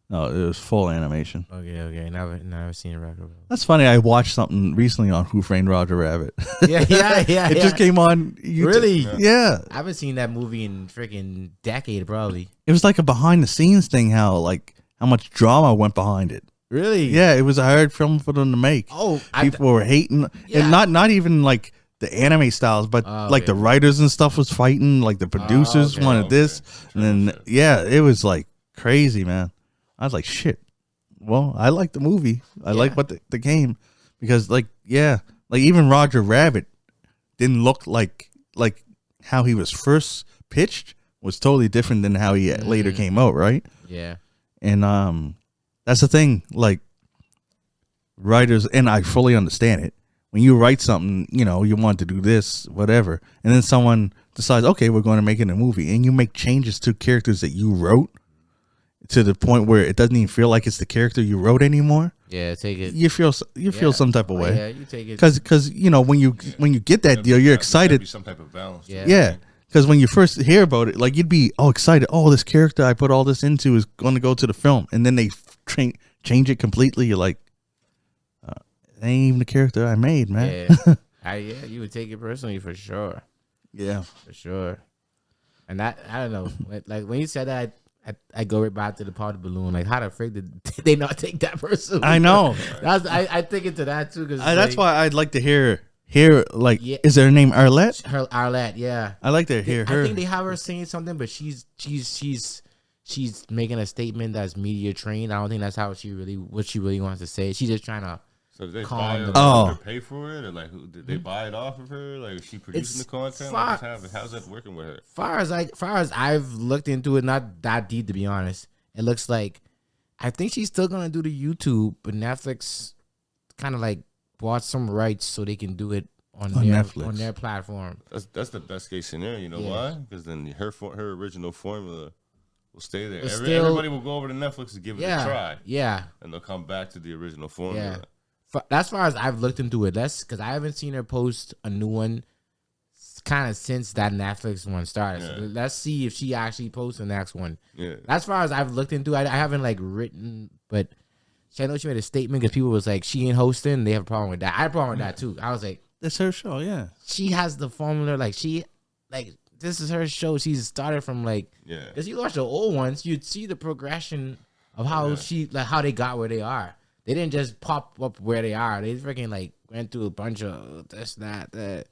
Speaker 1: No, it was full animation.
Speaker 3: Okay. Never seen Roger.
Speaker 1: That's funny. I watched something recently on Who Framed Roger Rabbit.
Speaker 3: Yeah.
Speaker 1: It just came on YouTube.
Speaker 3: Really?
Speaker 1: Yeah.
Speaker 3: I haven't seen that movie in freaking decade, probably.
Speaker 1: It was like a behind the scenes thing, how much drama went behind it.
Speaker 3: Really?
Speaker 1: Yeah, it was a hard film for them to make.
Speaker 3: Oh,
Speaker 1: People were hating,
Speaker 3: Yeah.
Speaker 1: and not even like the anime styles, but like the writers and stuff was fighting. Like the producers wanted this, and then it was like crazy, man. I was like, shit. Well, I like the movie. I like what the game, because like even Roger Rabbit didn't look like how he was first pitched was totally different than how he later came out, right?
Speaker 3: Yeah.
Speaker 1: And that's the thing, like writers, and I fully understand it. When you write something, you want to do this, whatever, and then someone decides, okay, we're going to make it a movie, and you make changes to characters that you wrote to the point where it doesn't even feel like it's the character you wrote anymore.
Speaker 3: Yeah, take it.
Speaker 1: You feel some type of way.
Speaker 3: Yeah, you take it.
Speaker 1: Because when you get that deal, you're excited.
Speaker 2: Some type of balance.
Speaker 1: Yeah. Because when you first hear about it, like you'd be excited. Oh, this character I put all this into is going to go to the film, and then they change it completely. You're like, it ain't even the character I made, man.
Speaker 3: Yeah, you would take it personally for sure.
Speaker 1: Yeah,
Speaker 3: for sure. And that, I don't know, like when you said that, I go right back to the powder balloon. Like, how the frig did they not take that person?
Speaker 1: I know.
Speaker 3: I think into that too, because
Speaker 1: that's why I'd like to hear like, is there a name Arlette?
Speaker 3: Arlette, yeah.
Speaker 1: I like to hear her.
Speaker 3: I think they have her saying something, but she's making a statement that's media trained. I don't think that's what she really wants to say. She's just trying to.
Speaker 2: So did they buy her or pay for it, or like did they buy it off of her? Like, is she producing the content? How's that working with her?
Speaker 3: Far as I've looked into it, not that deep to be honest. It looks like I think she's still gonna do the YouTube, but Netflix kind of like bought some rights so they can do it on their platform.
Speaker 2: That's the best case scenario. You know why? Because then her original formula will stay there. Everybody will go over to Netflix to give it a try.
Speaker 3: Yeah,
Speaker 2: and they'll come back to the original formula.
Speaker 3: Yeah. As far as I've looked into it, because I haven't seen her post a new one kind of since that Netflix one started. Yeah. So let's see if she actually posts the next one.
Speaker 2: Yeah.
Speaker 3: As far as I've looked into it, I haven't like written, but I know she made a statement because people was like, she ain't hosting. They have a problem with that. I had a problem with that too. I was like,
Speaker 1: that's her show. Yeah.
Speaker 3: She has the formula. This is her show. She's started from because you watch the old ones, you'd see the progression of how how they got where they are. They didn't just pop up where they are. They freaking went through a bunch of this, that. The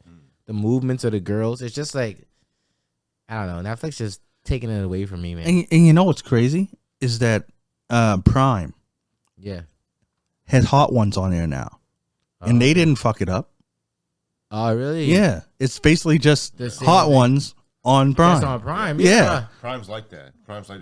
Speaker 3: movements of the girls. It's just I don't know. Netflix just taking it away from me, man.
Speaker 1: And you know what's crazy is that Prime,
Speaker 3: has
Speaker 1: Hot Ones on there now. and they didn't fuck it up.
Speaker 3: Oh, really?
Speaker 1: Yeah, it's basically just
Speaker 3: The same
Speaker 1: Hot
Speaker 3: thing.
Speaker 1: Ones on Prime.
Speaker 3: That's on Prime.
Speaker 1: Yeah.
Speaker 2: Prime's like that.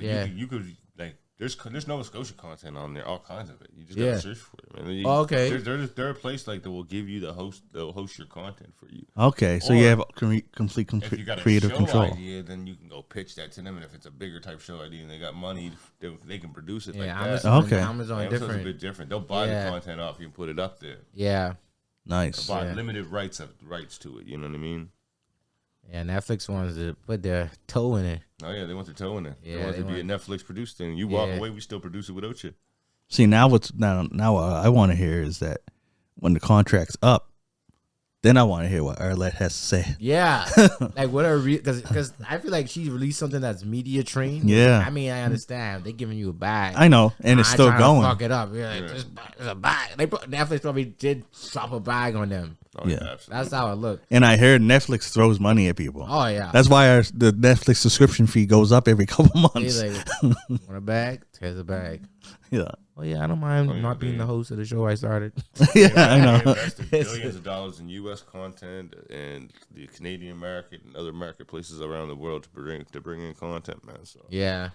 Speaker 3: Yeah.
Speaker 2: You could like. There's Nova Scotia content on there, all kinds of it. You just
Speaker 3: Yeah.
Speaker 2: gotta search for it, man.
Speaker 3: Oh, okay.
Speaker 2: They're a place like that will give you the host. They'll host your content for you.
Speaker 1: Okay, so
Speaker 2: Or
Speaker 1: you have complete
Speaker 2: If you got a
Speaker 1: creative
Speaker 2: show
Speaker 1: control.
Speaker 2: idea, then you can go pitch that to them. And if it's a bigger type show idea and they got money, they can produce it like that.
Speaker 3: Amazon,
Speaker 1: Okay.
Speaker 3: Amazon
Speaker 2: Amazon's
Speaker 3: different.
Speaker 2: a bit different. They'll buy
Speaker 3: Yeah.
Speaker 2: the content off you and put it up there.
Speaker 3: Yeah.
Speaker 1: Nice.
Speaker 2: Buy
Speaker 3: Yeah.
Speaker 2: limited rights to it. You know what I mean?
Speaker 3: Yeah, Netflix wants to put their toe in it.
Speaker 2: Oh yeah, they want their toe in it.
Speaker 3: Yeah,
Speaker 2: they want it
Speaker 3: they
Speaker 2: to be a Netflix produced thing. You walk
Speaker 3: Yeah.
Speaker 2: away, we still produce it without you.
Speaker 1: See, now what I want to hear is that when the contract's up, then I want to hear what Arlette has to say.
Speaker 3: Yeah. Like, what are because I feel like she released something that's media trained.
Speaker 1: Yeah.
Speaker 3: I mean, I understand. They're giving you a bag.
Speaker 1: I know, and it's
Speaker 3: I
Speaker 1: still
Speaker 3: trying to
Speaker 1: going.
Speaker 3: Fuck it up. Yeah, like, there's a bag. Netflix probably did drop a bag on them.
Speaker 2: Oh
Speaker 1: Yeah.
Speaker 2: absolutely.
Speaker 3: That's how it looked.
Speaker 1: And I heard Netflix throws money at people.
Speaker 3: Oh yeah.
Speaker 1: That's why the Netflix subscription fee goes up every couple months.
Speaker 3: He's like, want a bag? Here's a bag.
Speaker 1: Yeah,
Speaker 3: Oh yeah, I don't mind
Speaker 2: Oh, yeah,
Speaker 3: not being
Speaker 2: yeah.
Speaker 3: the host of the show I started.
Speaker 1: yeah, I
Speaker 2: They
Speaker 1: know.
Speaker 2: invested billions of dollars in U.S. content and the Canadian market and other marketplaces around the world to bring in content, man. So
Speaker 3: Yeah.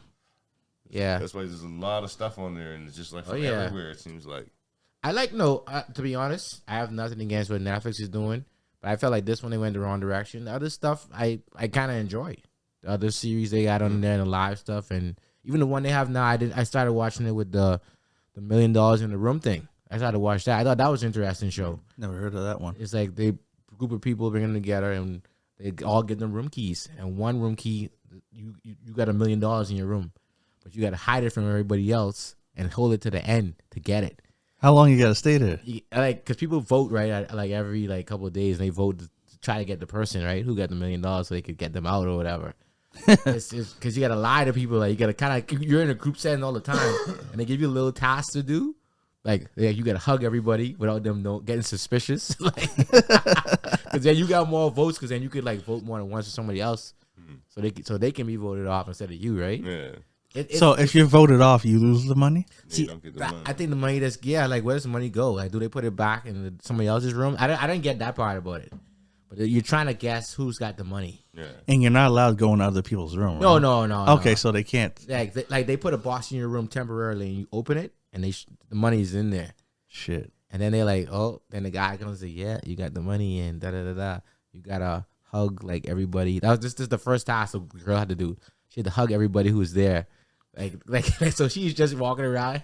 Speaker 3: Yeah.
Speaker 2: that's why there's a lot of stuff on there, and it's just like
Speaker 3: Oh,
Speaker 2: from
Speaker 3: yeah.
Speaker 2: everywhere. It seems like.
Speaker 3: I like to be honest, I have nothing against what Netflix is doing, but I felt like this one they went the wrong direction. The other stuff I kind of enjoy. The other series they got on there and the live stuff, and even the one they have now, I started watching it with the $1 million in the room thing. I started to watch that. I thought that was an interesting show.
Speaker 1: Never heard of that one.
Speaker 3: It's like they group of people bring them together and they all get them room keys, and one room key you got $1 million in your room, but you got to hide it from everybody else and hold it to the end to get it.
Speaker 1: How long you got to stay there?
Speaker 3: Like, because people vote, right? Like every couple of days, and they vote to try to get the person, right, who got the $1 million, so they could get them out or whatever. It's because you got to lie to people. Like, you got to kind of, you're in a group setting all the time, and they give you a little task to do. Like, you got to hug everybody without them getting suspicious. Like, because then you got more votes. Because then you could like vote more than once for somebody else, so they can be voted off instead of you, right?
Speaker 2: Yeah.
Speaker 1: So if you're voted off, you lose the money?
Speaker 2: See, you don't get the money.
Speaker 3: I think the money like, where does the money go? Like, do they put it back in somebody else's room? I didn't get that part about it. But you're trying to guess who's got the money.
Speaker 2: Yeah.
Speaker 1: And you're not allowed to go in other people's room, right?
Speaker 3: No.
Speaker 1: Okay, so they can't.
Speaker 3: Like they put a box in your room temporarily, and you open it, and the money's in there.
Speaker 1: Shit.
Speaker 3: And then they're like, oh, then the guy comes and say, yeah, you got the money, and da-da-da-da. You got to hug, like, everybody. That was just the first task the girl had to do. She had to hug everybody who was there. Like so she's just walking around,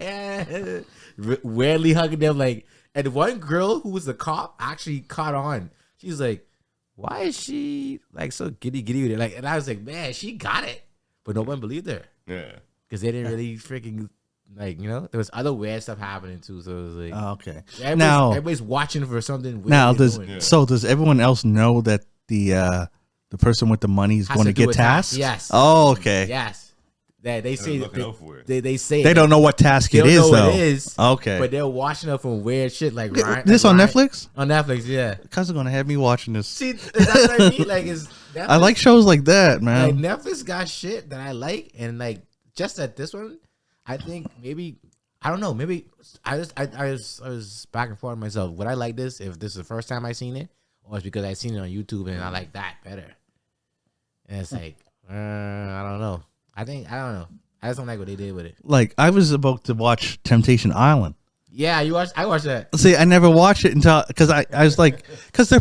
Speaker 3: weirdly hugging them. Like, and one girl who was the cop actually caught on. She's like, why is she, like, so giddy with it? Like, and I was like, man, she got it. But no one believed her.
Speaker 2: Yeah.
Speaker 3: Because they didn't really freaking, like, there was other weird stuff happening too. So it was like,
Speaker 1: Okay.
Speaker 3: everybody's watching for something weird.
Speaker 1: Now,
Speaker 3: they're
Speaker 1: does
Speaker 3: doing.
Speaker 1: does everyone else know that the person with the money is
Speaker 3: Has
Speaker 1: going to
Speaker 3: to do
Speaker 1: get
Speaker 3: with
Speaker 1: tasked?
Speaker 3: task, yes.
Speaker 1: Oh, okay.
Speaker 3: Yes. They say
Speaker 2: looking out for it.
Speaker 3: they say
Speaker 1: They don't know what task
Speaker 3: they
Speaker 1: it
Speaker 3: don't
Speaker 1: is,
Speaker 3: know
Speaker 1: though.
Speaker 3: what it is.
Speaker 1: Okay.
Speaker 3: But they're watching her from weird shit like
Speaker 1: This on Netflix?
Speaker 3: On Netflix, yeah.
Speaker 1: Cuz are going to have me watching this.
Speaker 3: See, that's what I mean. Like, Netflix,
Speaker 1: I like shows like that, man.
Speaker 3: like Netflix got shit that I like, and like just at this one, I think maybe I don't know. Maybe I was back and forth with myself. Would I like this if this is the first time I seen it, or it's because I seen it on YouTube and I like that better? And it's like I don't know. I don't know. I just don't like what they did with it.
Speaker 1: Like, I was about to watch Temptation Island.
Speaker 3: Yeah, I watched that.
Speaker 1: See, I never watched it until, because I was like, because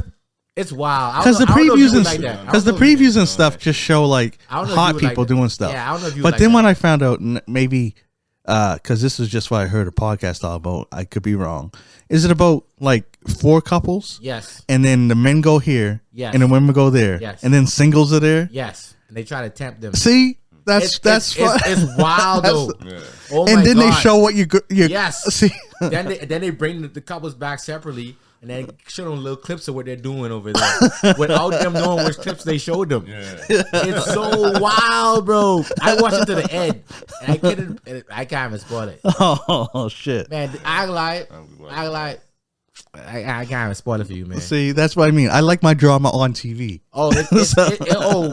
Speaker 3: It's wild.
Speaker 1: because the previews and
Speaker 3: like that.
Speaker 1: because the previews and stuff just show like
Speaker 3: I don't know if
Speaker 1: hot
Speaker 3: you would like
Speaker 1: people
Speaker 3: that.
Speaker 1: doing stuff.
Speaker 3: Yeah, I don't know if you would
Speaker 1: But
Speaker 3: like
Speaker 1: then
Speaker 3: that.
Speaker 1: when I found out, maybe because this is just what I heard a podcast all about, I could be wrong. Is it about like 4 couples?
Speaker 3: Yes.
Speaker 1: And then the men go here,
Speaker 3: Yes.
Speaker 1: and the women go there,
Speaker 3: Yes.
Speaker 1: and then singles are there.
Speaker 3: Yes. And they try to tempt them.
Speaker 1: See, that's fun.
Speaker 3: It's wild though.
Speaker 2: Yeah.
Speaker 3: Oh
Speaker 1: and
Speaker 3: my
Speaker 1: then
Speaker 3: God.
Speaker 1: they show what you
Speaker 3: Yes.
Speaker 1: see.
Speaker 3: then they bring the couples back separately and then show them little clips of what they're doing over there without them knowing which clips they showed them.
Speaker 2: Yeah.
Speaker 3: It's so wild, bro. I watched it to the end and I can't even spoil it.
Speaker 1: Oh shit!
Speaker 3: Man, I can't even spoil it for you, man.
Speaker 1: See, that's what I mean. I like my drama on TV.
Speaker 3: Oh,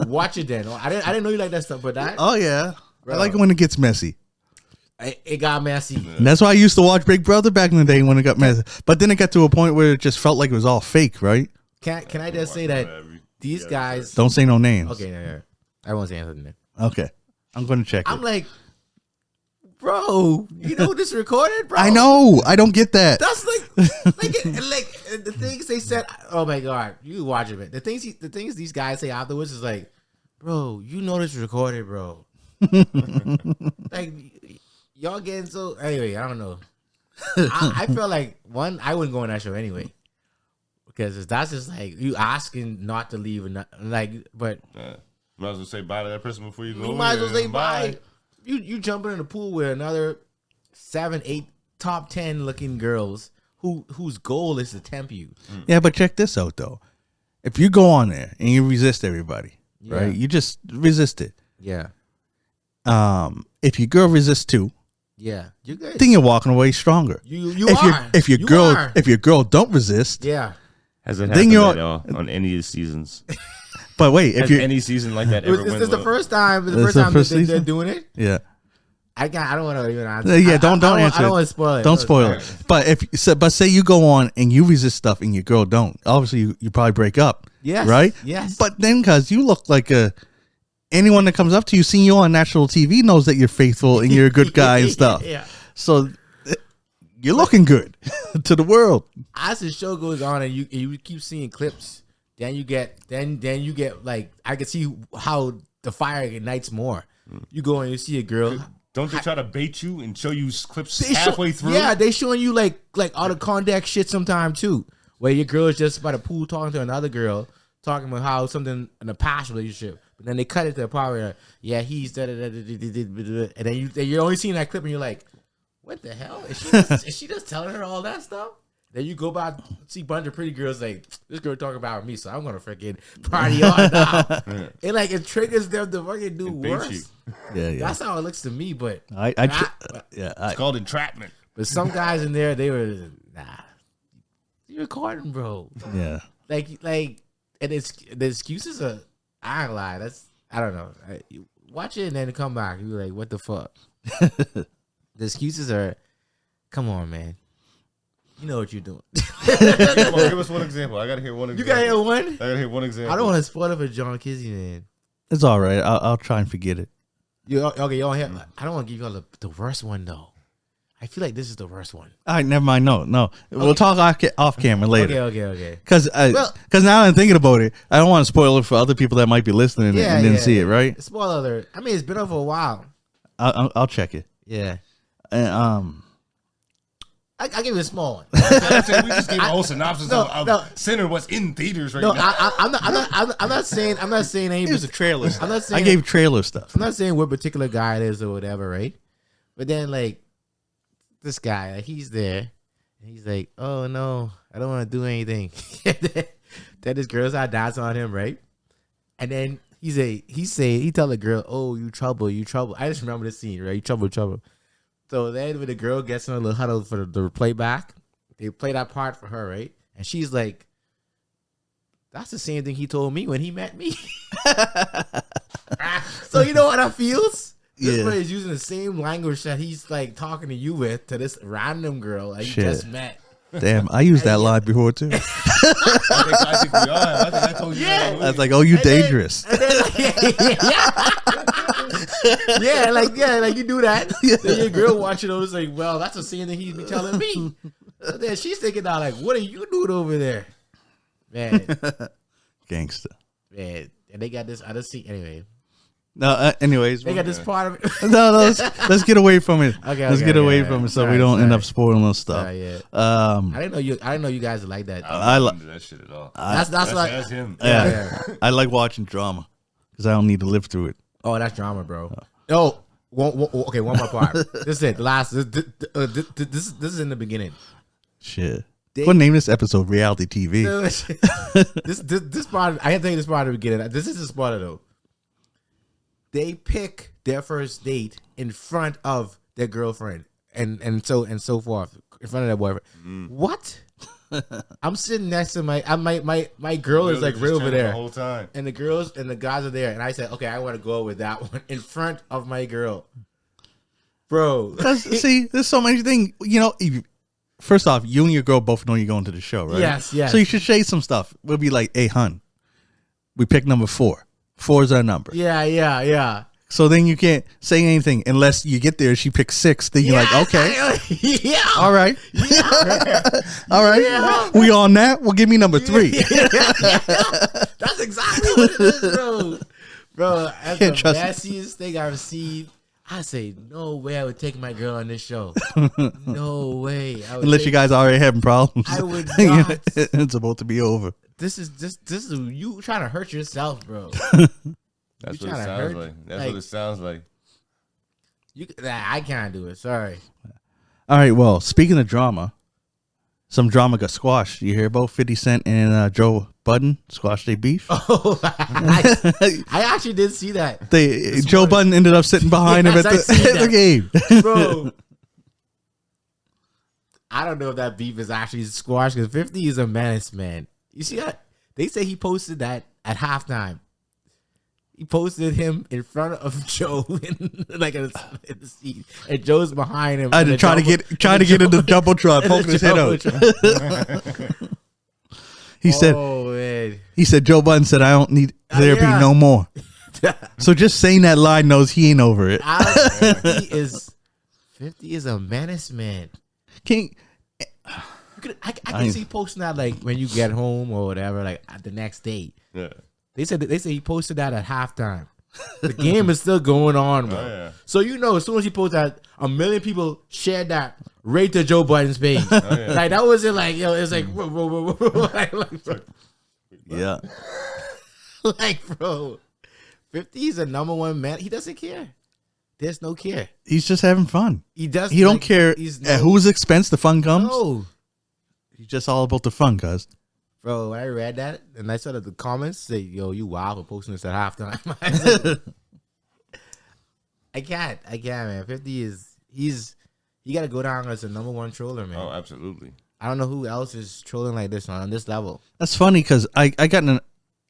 Speaker 3: watch it then. Oh, I didn't know you like that stuff, but that.
Speaker 1: Oh yeah,
Speaker 3: Bro.
Speaker 1: I like it when it gets messy.
Speaker 3: It got messy.
Speaker 1: And that's why I used to watch Big Brother back in the day when it got messy. But then it got to a point where it just felt like it was all fake, right?
Speaker 3: Can I just say that these guys?
Speaker 1: Don't say no names.
Speaker 3: Okay, no. I won't say anything.
Speaker 1: Okay, I'm going to check it.
Speaker 3: I'm like, bro, you know this recorded, bro?
Speaker 1: I know. I don't get that.
Speaker 3: That's like the things they said. Oh my god, you watch it. The things these guys say afterwards is like, bro, you know this recorded, bro. Like y'all getting so. Anyway, I don't know. I feel like I wouldn't go on that show anyway. Because that's just like you asking not to leave and not, like, but
Speaker 2: might as well say bye to that person before you go.
Speaker 3: You might as well say bye. You jumping in the pool with another 7, 8 top 10 looking girls whose goal is to tempt you.
Speaker 1: Yeah, but check this out though. If you go on there and you resist everybody, right? You just resist it.
Speaker 3: Yeah.
Speaker 1: If your girl resists too,
Speaker 3: yeah, you're good.
Speaker 1: Then you're walking away stronger. If your girl don't resist,
Speaker 3: yeah.
Speaker 2: Hasn't happened at all on any of the seasons.
Speaker 1: But wait, if you
Speaker 2: any season like that ever
Speaker 3: went this the first time? The first time they're doing it?
Speaker 1: Yeah.
Speaker 3: I don't want to even answer.
Speaker 1: Yeah, don't answer.
Speaker 3: I don't want to spoil it.
Speaker 1: Don't spoil it. But say you go on and you resist and your girl don't. Obviously, you probably break up.
Speaker 3: Yes.
Speaker 1: Right.
Speaker 3: Yes.
Speaker 1: But then, because you look like anyone that comes up to you, seeing you on national TV, knows that you're faithful and you're a good guy and stuff.
Speaker 3: Yeah.
Speaker 1: So you're looking good to the world.
Speaker 3: As the show goes on and you keep seeing clips, then you get like, I can see how the fire ignites more. You go and you see a girl.
Speaker 2: Don't they try to bait you and show you clips halfway through?
Speaker 3: Yeah, they showing you like out of context shit sometime too, where your girl is just by the pool talking to another girl, talking about how something in a past relationship. But then they cut it to the part where, yeah, he's da da da da da da, and then you're only seeing that clip and you're like, what the hell? Is she just telling her all that stuff? Then you go by, see a bunch of pretty girls like, this girl talking about me, so I'm gonna freaking party on now. It triggers them to fucking do worse.
Speaker 1: Yeah.
Speaker 3: That's how it looks to me. But
Speaker 2: it's called entrapment.
Speaker 3: But some guys in there, they were you're recording, bro.
Speaker 1: Yeah.
Speaker 3: Like, and it's the excuses are. I ain't lie. I don't know. Watch it and then come back. You like, what the fuck? The excuses are. Come on, man. You know what you're doing.
Speaker 2: Come on, give us one example. I gotta hear one example.
Speaker 3: You gotta hear one?
Speaker 2: I gotta hear one example.
Speaker 3: I don't want to spoil it for John Kizzy, man.
Speaker 1: It's all right. I'll try and forget it.
Speaker 3: Okay, y'all hear? I don't want to give y'all the worst one though. I feel like this is the worst one.
Speaker 1: All right, never mind. No. Okay. We'll talk off camera later.
Speaker 3: Okay.
Speaker 1: Because now I'm thinking about it, I don't want to spoil it for other people that might be listening and didn't see it. Right?
Speaker 3: Spoiler alert. I mean, it's been up for a while.
Speaker 1: I'll check it.
Speaker 3: Yeah.
Speaker 1: And
Speaker 3: I give you a small one.
Speaker 2: We just gave a whole synopsis of Center what's in theaters right now.
Speaker 3: I'm not saying any.
Speaker 1: It was a trailer.
Speaker 3: I'm not saying
Speaker 1: I gave trailer stuff.
Speaker 3: I'm not saying what particular guy it is or whatever, right? But then like this guy, like he's there, and he's like, "Oh no, I don't want to do anything." Then this girl's out dancing on him, right? And then he tell the girl, "Oh, you trouble." I just remember the scene, right? You trouble. So then when the girl gets in a little huddle for the playback, they play that part for her, right? And she's like, that's the same thing he told me when he met me. So you know what that feels? This man is using the same language that he's like talking to you with to this random girl that you just met.
Speaker 1: Damn, I used that line before too.
Speaker 2: I think we are. I think I told you that.
Speaker 1: I was like, "Oh, you dangerous."
Speaker 3: Like you do that. Then your girl watching it was like, "Well, that's the same thing he'd be telling me." So then she's thinking now, like, "What are you doing over there, man?"
Speaker 1: Gangster.
Speaker 3: Man, and they got this other scene anyway.
Speaker 1: No, anyways,
Speaker 3: they got this part of it.
Speaker 1: No, let's get away from it.
Speaker 3: Let's
Speaker 1: get away from it so we don't end up spoiling stuff.
Speaker 3: I didn't know you guys like that.
Speaker 2: I don't like that shit at all.
Speaker 3: That's
Speaker 2: him.
Speaker 1: Yeah. I like watching drama because I don't need to live through it.
Speaker 3: Oh, that's drama, bro. Oh, one more part. This is it. The last. This is in the beginning.
Speaker 1: Shit. What name this episode? Reality TV.
Speaker 3: This part. I can't tell you this part at the beginning. This is the spoiler though. They pick their first date in front of their girlfriend and so forth in front of their boyfriend. What? I'm sitting next to my girl is like right over there
Speaker 2: the whole time,
Speaker 3: and the girls and the guys are there, and I said, okay, I want to go with that one in front of my girl. bro.
Speaker 1: See, there's so many things. First off, you and your girl both know you're going to the show, right?
Speaker 3: Yes.
Speaker 1: So you should share some stuff. We'll be like, hey, hun, we picked number 4. 4 is our number.
Speaker 3: Yeah.
Speaker 1: So then you can't say anything unless you get there. She picks 6. Then you're like, okay, all right, all right.
Speaker 3: Yeah.
Speaker 1: We on that? Well, give me number 3.
Speaker 3: That's exactly what it is, bro. That's the
Speaker 1: trust
Speaker 3: messiest thing I've seen. I say, no way I would take my girl on this show. No way.
Speaker 1: Unless you guys already having problems.
Speaker 3: I would not.
Speaker 1: It's about to be over.
Speaker 3: This is you trying to hurt yourself, bro.
Speaker 2: That's what it sounds like. That's what it sounds like.
Speaker 3: I can't do it. Sorry.
Speaker 1: All right. Well, speaking of drama, some drama got squashed. You hear about 50 Cent and Joe Budden squashed their beef?
Speaker 3: Oh, I actually did see that.
Speaker 1: Joe Budden ended up sitting behind him at the game.
Speaker 3: Bro. I don't know if that beef is actually squashed because 50 is a menace, man. You see that? They say he posted that at halftime. He posted him in front of Joe in the seat, and Joe's behind him.
Speaker 1: I had to try to get in the double drop, poking his head out. He said Joe Budden said, I don't need therapy no more. So just saying that line knows he ain't over it.
Speaker 3: 50 is a menace, man. I can see posting that like when you get home or whatever, like the next day.
Speaker 2: Yeah.
Speaker 3: They said he posted that at halftime. The game is still going on, bro.
Speaker 2: Yeah.
Speaker 3: So as soon as he posted that, 1 million people shared that right to Joe Biden's page. Yeah. Like that wasn't like it's like whoa. like bro.
Speaker 1: Yeah.
Speaker 3: Like bro, 50 is a number 1 man. He doesn't care. There's no care.
Speaker 1: He's just having fun.
Speaker 3: He does.
Speaker 1: He don't care at whose expense the fun comes.
Speaker 3: No.
Speaker 1: He's just all about the fun, cuz.
Speaker 3: Bro, when I read that and I saw that the comments say, yo, you wild for posting this at halftime. I can't, man. 50 is, he got to go down as the number 1 troller, man.
Speaker 2: Oh, absolutely.
Speaker 3: I don't know who else is trolling like this on this level.
Speaker 1: That's funny because I got in an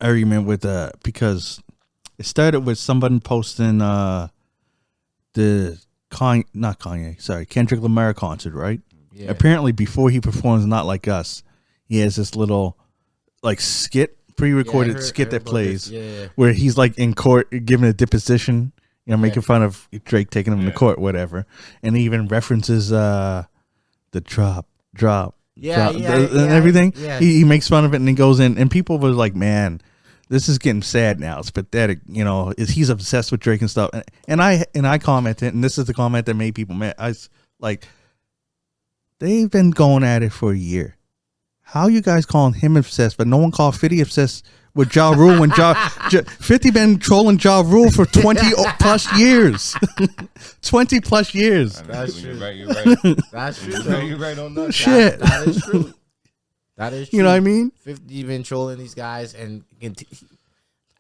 Speaker 1: argument with, because it started with someone posting Kendrick Lamar concert, right? Yeah. Apparently before he performs Not Like Us, he has this little like pre-recorded skit that plays where he's like in court giving a deposition, making fun of Drake taking him to court, whatever. And he even references the drop and everything. Yeah. He makes fun of it and he goes in and people were like, man, this is getting sad now. It's pathetic. He's obsessed with Drake and stuff. And I commented, and this is the comment that made people mad. I was like, they've been going at it for a year. How you guys calling him obsessed, but no one called 50 obsessed with Ja Rule when 50 been trolling Ja Rule for 20 plus years. 20 plus years.
Speaker 3: That's true.
Speaker 2: You're right.
Speaker 3: That's true.
Speaker 2: You're right on that.
Speaker 1: Shit.
Speaker 3: That is true. That is true.
Speaker 1: You know what I mean?
Speaker 3: 50 been trolling these guys, and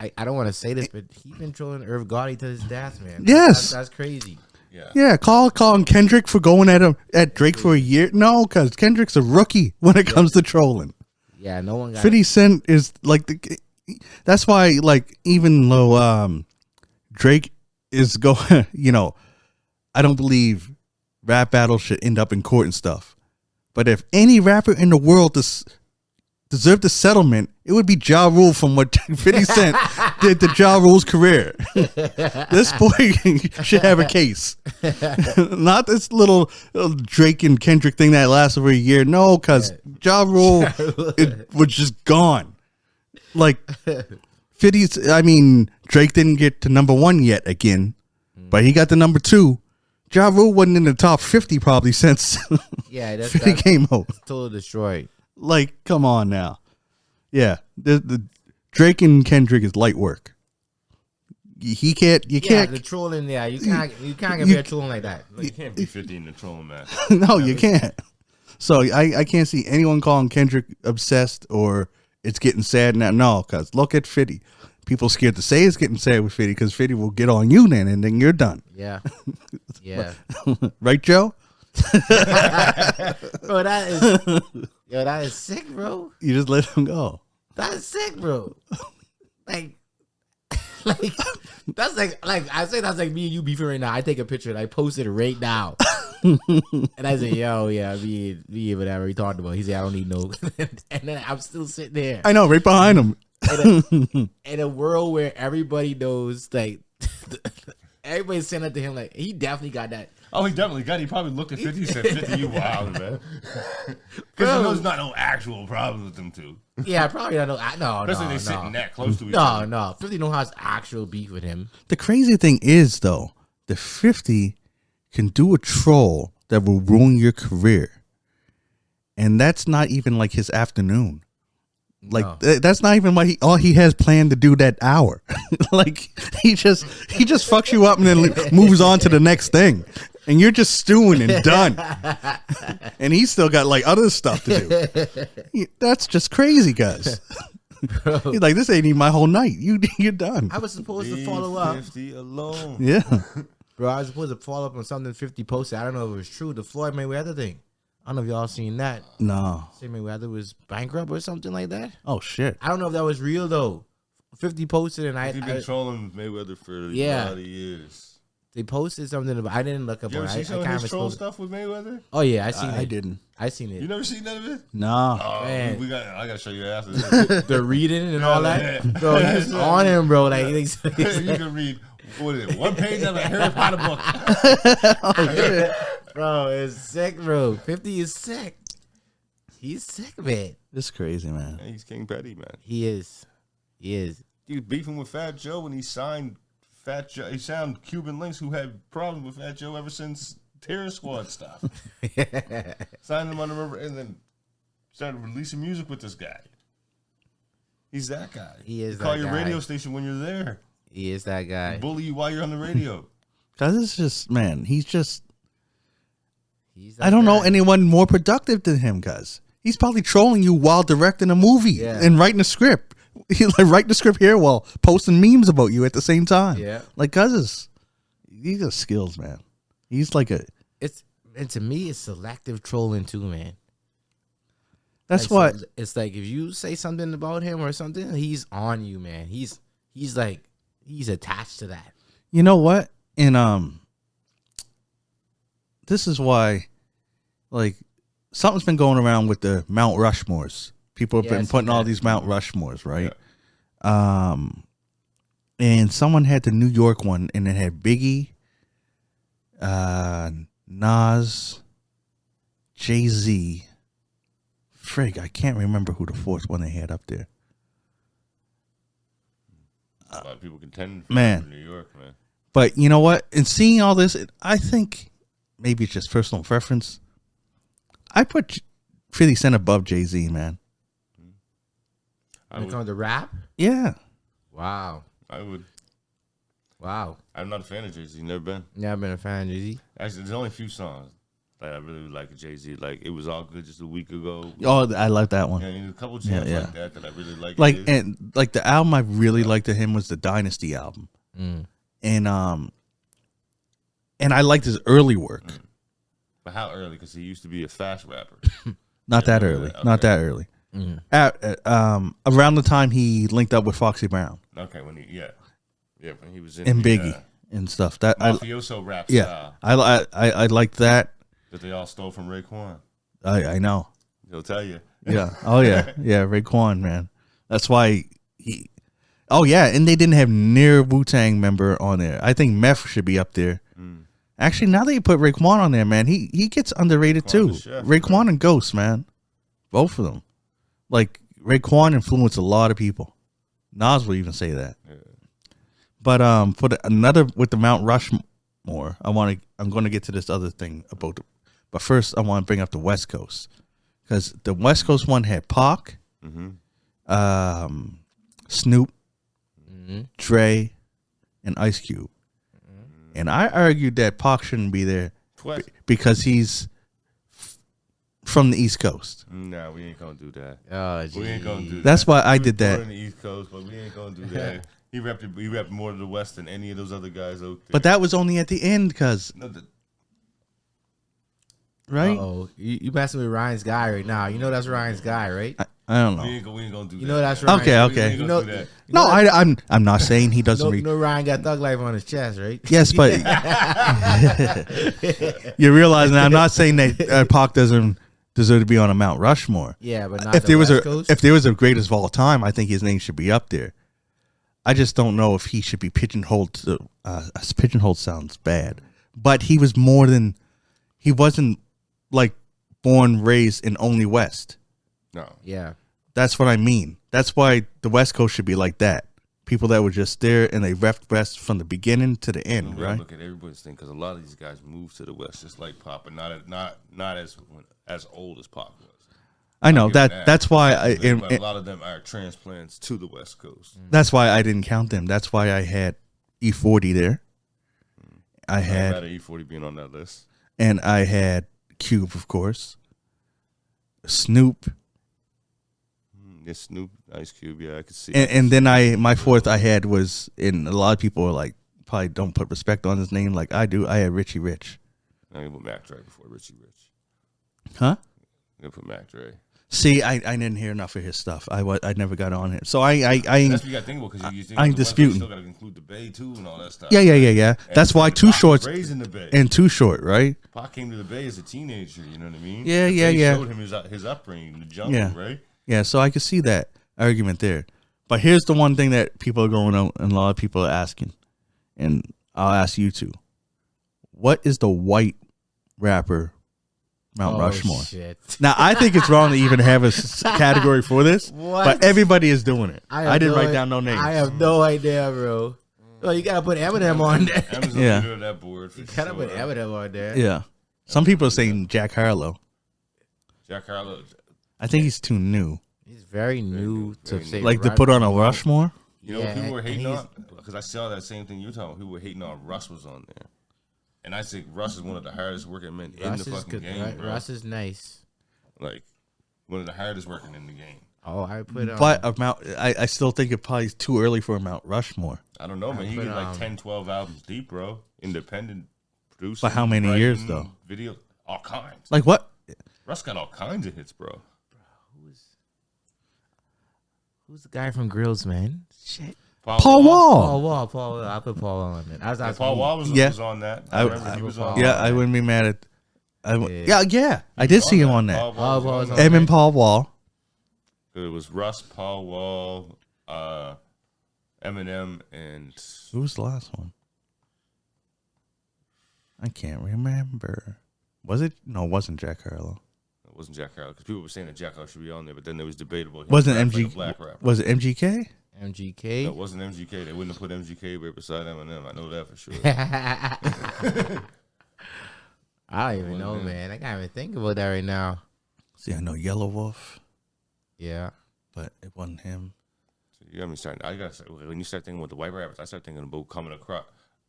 Speaker 3: I don't want to say this, but he been trolling Irv Gotti to his death, man.
Speaker 1: Yes.
Speaker 3: That's crazy.
Speaker 1: Yeah, calling Kendrick for going at Drake for a year. No, because Kendrick's a rookie when it comes to trolling.
Speaker 3: Yeah, no one got
Speaker 1: 50 Cent is like that's why like even though Drake is going, I don't believe rap battles should end up in court and stuff. But if any rapper in the world deserved a settlement, it would be Ja Rule from what 50 Cent did to Ja Rule's career. This boy should have a case. Not this little Drake and Kendrick thing that lasted for a year. No, because Ja Rule was just gone. Like 50's, Drake didn't get to number 1 yet again, but he got to number 2. Ja Rule wasn't in the top 50 probably since 50 came out.
Speaker 3: Totally destroyed.
Speaker 1: Like, come on now. Yeah, the Drake and Kendrick is light work. He can't. You can't.
Speaker 3: The trolling. Yeah, you can't get trolling like that.
Speaker 2: Like, you can't be 50 in the trolling match.
Speaker 1: No, you can't. So I can't see anyone calling Kendrick obsessed or it's getting sad now. No, because look at 50. People scared to say it's getting sad with 50 because 50 will get on you then, and then you're done.
Speaker 3: Yeah. Yeah.
Speaker 1: Right, Joe?
Speaker 3: Bro, that is sick, bro.
Speaker 1: You just let him go.
Speaker 3: That is sick, bro. Like, Like that's like I say that's like me and you beefing right now. I take a picture and I post it right now. And I say, yo, yeah, me whatever he talked about. He said, I don't need no. And then I'm still sitting there.
Speaker 1: I know, right behind him.
Speaker 3: In a world where everybody knows, like, everybody's saying that to him, like, he definitely got that.
Speaker 2: Oh, he definitely got it. He probably looked at 50 and said, 50, you wild, man. Because he knows not no actual problems with them two.
Speaker 3: Yeah, probably not. No,
Speaker 2: especially they sitting that close to each
Speaker 3: No,
Speaker 2: other.
Speaker 3: no. 50 no has actual beef with him.
Speaker 1: The crazy thing is, though, the 50 can do a troll that will ruin your career. And that's not even like his afternoon. Like that's not even what all he has planned to do that hour. Like he just fucks you up and then moves on to the next thing, and you're just stewing and done. And he's still got like other stuff to do. That's just crazy, guys. He's like, this ain't even my whole night. You're done.
Speaker 3: I was supposed to follow up.
Speaker 2: 50 alone.
Speaker 1: Yeah,
Speaker 3: bro. I was supposed to follow up on something 50 posted. I don't know if it was true. The Floyd Mayweather thing. I don't know if y'all seen that.
Speaker 1: No.
Speaker 3: Say Mayweather was bankrupt or something like that.
Speaker 1: Oh shit.
Speaker 3: I don't know if that was real though. 50 posted and
Speaker 2: He's been trolling Mayweather for a lot of years.
Speaker 3: They posted something about. I didn't look up.
Speaker 2: You ever see some of his troll stuff with Mayweather?
Speaker 3: Oh yeah, I seen it.
Speaker 1: I didn't.
Speaker 3: I seen it.
Speaker 2: You never seen none of it?
Speaker 1: No.
Speaker 2: Oh,
Speaker 3: man.
Speaker 2: I gotta show you after this.
Speaker 3: The reading and all that, bro. He's on him, bro. Like
Speaker 2: you can read. What is it? One page of a Harry Potter book.
Speaker 3: Bro, it's sick, bro. 50 is sick. He's sick, man.
Speaker 1: It's crazy, man.
Speaker 2: Yeah, he's King Petty, man.
Speaker 3: He is. He
Speaker 2: was beefing with Fat Joe when he signed Fat Joe. He signed Cuban Links, who had problems with Fat Joe ever since Terror Squad stuff. Signed him on the river and then started releasing music with this guy. He's that guy.
Speaker 3: He is.
Speaker 2: Call your radio station when you're there.
Speaker 3: He is that guy.
Speaker 2: Bully you while you're on the radio.
Speaker 1: Cause it's just, man, I don't know anyone more productive than him, guys. He's probably trolling you while directing a movie and writing a script. He's like writing the script here while posting memes about you at the same time.
Speaker 3: Yeah.
Speaker 1: Like, cuz these are skills, man. He's like
Speaker 3: and to me, it's selective trolling too, man.
Speaker 1: That's
Speaker 3: like,
Speaker 1: what
Speaker 3: it's like. If you say something about him or something, he's on you, man. He's like, he's attached to that.
Speaker 1: You know what? And this is why, like, something's been going around with the Mount Rushmores. People have been putting all these Mount Rushmores, right? Yeah. And someone had the New York one, and it had Biggie, Nas, Jay-Z. Frig, I can't remember who the fourth one they had up there.
Speaker 2: A lot of people contend for New York, man.
Speaker 1: But you know what? In seeing all this, I think maybe it's just personal preference. I put 50 Cent above Jay-Z, man.
Speaker 3: When it comes to rap?
Speaker 1: Yeah.
Speaker 3: Wow.
Speaker 2: I would.
Speaker 3: Wow.
Speaker 2: I'm not a fan of Jay-Z. Never been.
Speaker 3: Never been a fan of Jay-Z.
Speaker 2: Actually, there's only a few songs that I really like of Jay-Z. Like, It Was All Good just a week ago.
Speaker 1: Oh, I like that one.
Speaker 2: Yeah, there's a couple jams like that I really like.
Speaker 1: Like, and like the album I really liked to him was the Dynasty album. And I liked his early work.
Speaker 2: But how early? Because he used to be a fast rapper.
Speaker 1: Not that early. Okay. Not that early. Around the time he linked up with Foxy Brown.
Speaker 2: Okay, when he was in
Speaker 1: and Biggie and stuff. That
Speaker 2: mafioso rap style.
Speaker 1: I liked that.
Speaker 2: That they all stole from Raekwon.
Speaker 1: I know.
Speaker 2: He'll tell you.
Speaker 1: Yeah. Oh yeah. Yeah. Raekwon, man. That's why he. Oh yeah, and they didn't have near Wu-Tang member on there. I think Meth should be up there. Actually, now that you put Raekwon on there, man, he gets underrated too. Raekwon and Ghost, man, both of them. Like Raekwon influenced a lot of people. Nas would even say that. Yeah. But for with the Mount Rushmore, I'm going to get to this other thing about it. But first, I want to bring up the West Coast because the West Coast one had Pac, Snoop, Dre, and Ice Cube. And I argued that Pac shouldn't be there because he's from the East Coast.
Speaker 2: No, we ain't gonna do that.
Speaker 3: Oh, geez.
Speaker 2: We ain't gonna do that.
Speaker 1: That's why I did that.
Speaker 2: Born in the East Coast, but we ain't gonna do that. He repped more to the West than any of those other guys out there.
Speaker 1: But that was only at the end, cuz. Right?
Speaker 3: Oh, you messing with Ryan's guy right now. You know that's Ryan's guy, right?
Speaker 1: I don't know.
Speaker 2: We ain't gonna do that.
Speaker 3: You know that's right.
Speaker 1: Okay.
Speaker 2: You know,
Speaker 1: No, I'm not saying he doesn't.
Speaker 3: You know Ryan got Thug Life on his chest, right?
Speaker 1: Yes, but you're realizing I'm not saying that Pac doesn't deserve to be on a Mount Rushmore.
Speaker 3: Yeah, but not
Speaker 1: If there was
Speaker 3: West Coast.
Speaker 1: if there was a greatest of all time, I think his name should be up there. I just don't know if he should be pigeonholed. Pigeonholed sounds bad, but he was more than. He wasn't like born, raised in only West.
Speaker 2: No.
Speaker 3: Yeah.
Speaker 1: That's what I mean. That's why the West Coast should be like that. People that were just there and they repped West from the beginning to the end, right?
Speaker 2: Look at everybody's thing because a lot of these guys moved to the West just like Pop, but not as old as Pop was.
Speaker 1: I know that's why
Speaker 2: But a lot of them are transplants to the West Coast.
Speaker 1: That's why I didn't count them. That's why I had E40 there. I had
Speaker 2: E40 being on that list,
Speaker 1: and I had Cube, of course. Snoop.
Speaker 2: Yeah, Snoop, Ice Cube, yeah, I could see.
Speaker 1: And then my fourth I had was, and a lot of people are like probably don't put respect on his name like I do. I had Richie Rich.
Speaker 2: I'm gonna put Mac Dre before Richie Rich.
Speaker 1: Huh?
Speaker 2: I'm gonna put Mac Dre.
Speaker 1: See, I didn't hear enough of his stuff. I never got on him. So I
Speaker 2: That's what you got to think about because you think
Speaker 1: I ain't disputing.
Speaker 2: You still got to include the Bay too and all that stuff.
Speaker 1: Yeah.
Speaker 2: And
Speaker 1: That's why Too Short's
Speaker 2: raised in the Bay.
Speaker 1: and Too Short, right?
Speaker 2: Pac came to the Bay as a teenager. You know what I mean?
Speaker 1: Yeah.
Speaker 2: Showed him his upbringing, the jungle, right?
Speaker 1: Yeah, so I could see that argument there. But here's the one thing that people are going on, and a lot of people are asking, and I'll ask you too. What is the white rapper Mount Rushmore?
Speaker 3: Shit.
Speaker 1: Now, I think it's wrong to even have a category for this,
Speaker 3: What?
Speaker 1: but everybody is doing it. I didn't write down no names.
Speaker 3: I have no idea, bro. Oh, you gotta put Eminem on there.
Speaker 2: Eminem
Speaker 1: Yeah.
Speaker 2: leader of that board.
Speaker 3: You gotta put Eminem on there.
Speaker 1: Yeah. Some people are saying Jack Harlow.
Speaker 2: Jack Harlow.
Speaker 1: I think he's too new.
Speaker 3: He's very new to say.
Speaker 1: Like to put on a Rushmore?
Speaker 2: You know
Speaker 3: Yeah,
Speaker 2: what people were
Speaker 3: and
Speaker 2: hating
Speaker 3: he's-
Speaker 2: on? Because I saw that same thing you were talking about. People were hating on Russ was on there. And I think Russ is one of the hardest working men in the fucking game, bro.
Speaker 3: Russ is nice.
Speaker 2: Like, one of the hardest working in the game.
Speaker 3: Oh, I put
Speaker 1: But I still think it probably is too early for a Mount Rushmore.
Speaker 2: I don't know, man. He
Speaker 3: put,
Speaker 2: get like 10, 12 albums deep, bro. Independent producer.
Speaker 1: But how many years, though?
Speaker 2: Video, all kinds.
Speaker 1: Like what?
Speaker 2: Russ got all kinds of hits, bro.
Speaker 3: Who's the guy from Grills, man? Shit.
Speaker 1: Paul Wall.
Speaker 3: Paul Wall. I put Paul Wall on it.
Speaker 2: Yeah, Paul Wall was on that. I remember he was on
Speaker 1: Yeah, I wouldn't be mad at. Yeah. I did see him on that.
Speaker 2: Paul Wall was on
Speaker 1: Em
Speaker 2: that.
Speaker 1: and Paul Wall.
Speaker 2: It was Russ, Paul Wall, Eminem, and
Speaker 1: Who was the last one? I can't remember. Was it? No, it wasn't Jack Harlow.
Speaker 2: it wasn't Jack Harlow because people were saying that Jack Harlow should be on there, but then there was debatable.
Speaker 1: Wasn't
Speaker 2: Like
Speaker 1: MG?
Speaker 2: a black rapper.
Speaker 1: Was it MGK?
Speaker 3: MGK.
Speaker 2: No, it wasn't MGK. They wouldn't have put MGK right beside Eminem. I know that for sure.
Speaker 3: I don't even know, man. I can't even think about that right now.
Speaker 1: See, I know Yellow Wolf,
Speaker 3: Yeah.
Speaker 1: but it wasn't him.
Speaker 2: So you got me starting. I got when you start thinking with the white rappers, I start thinking about coming across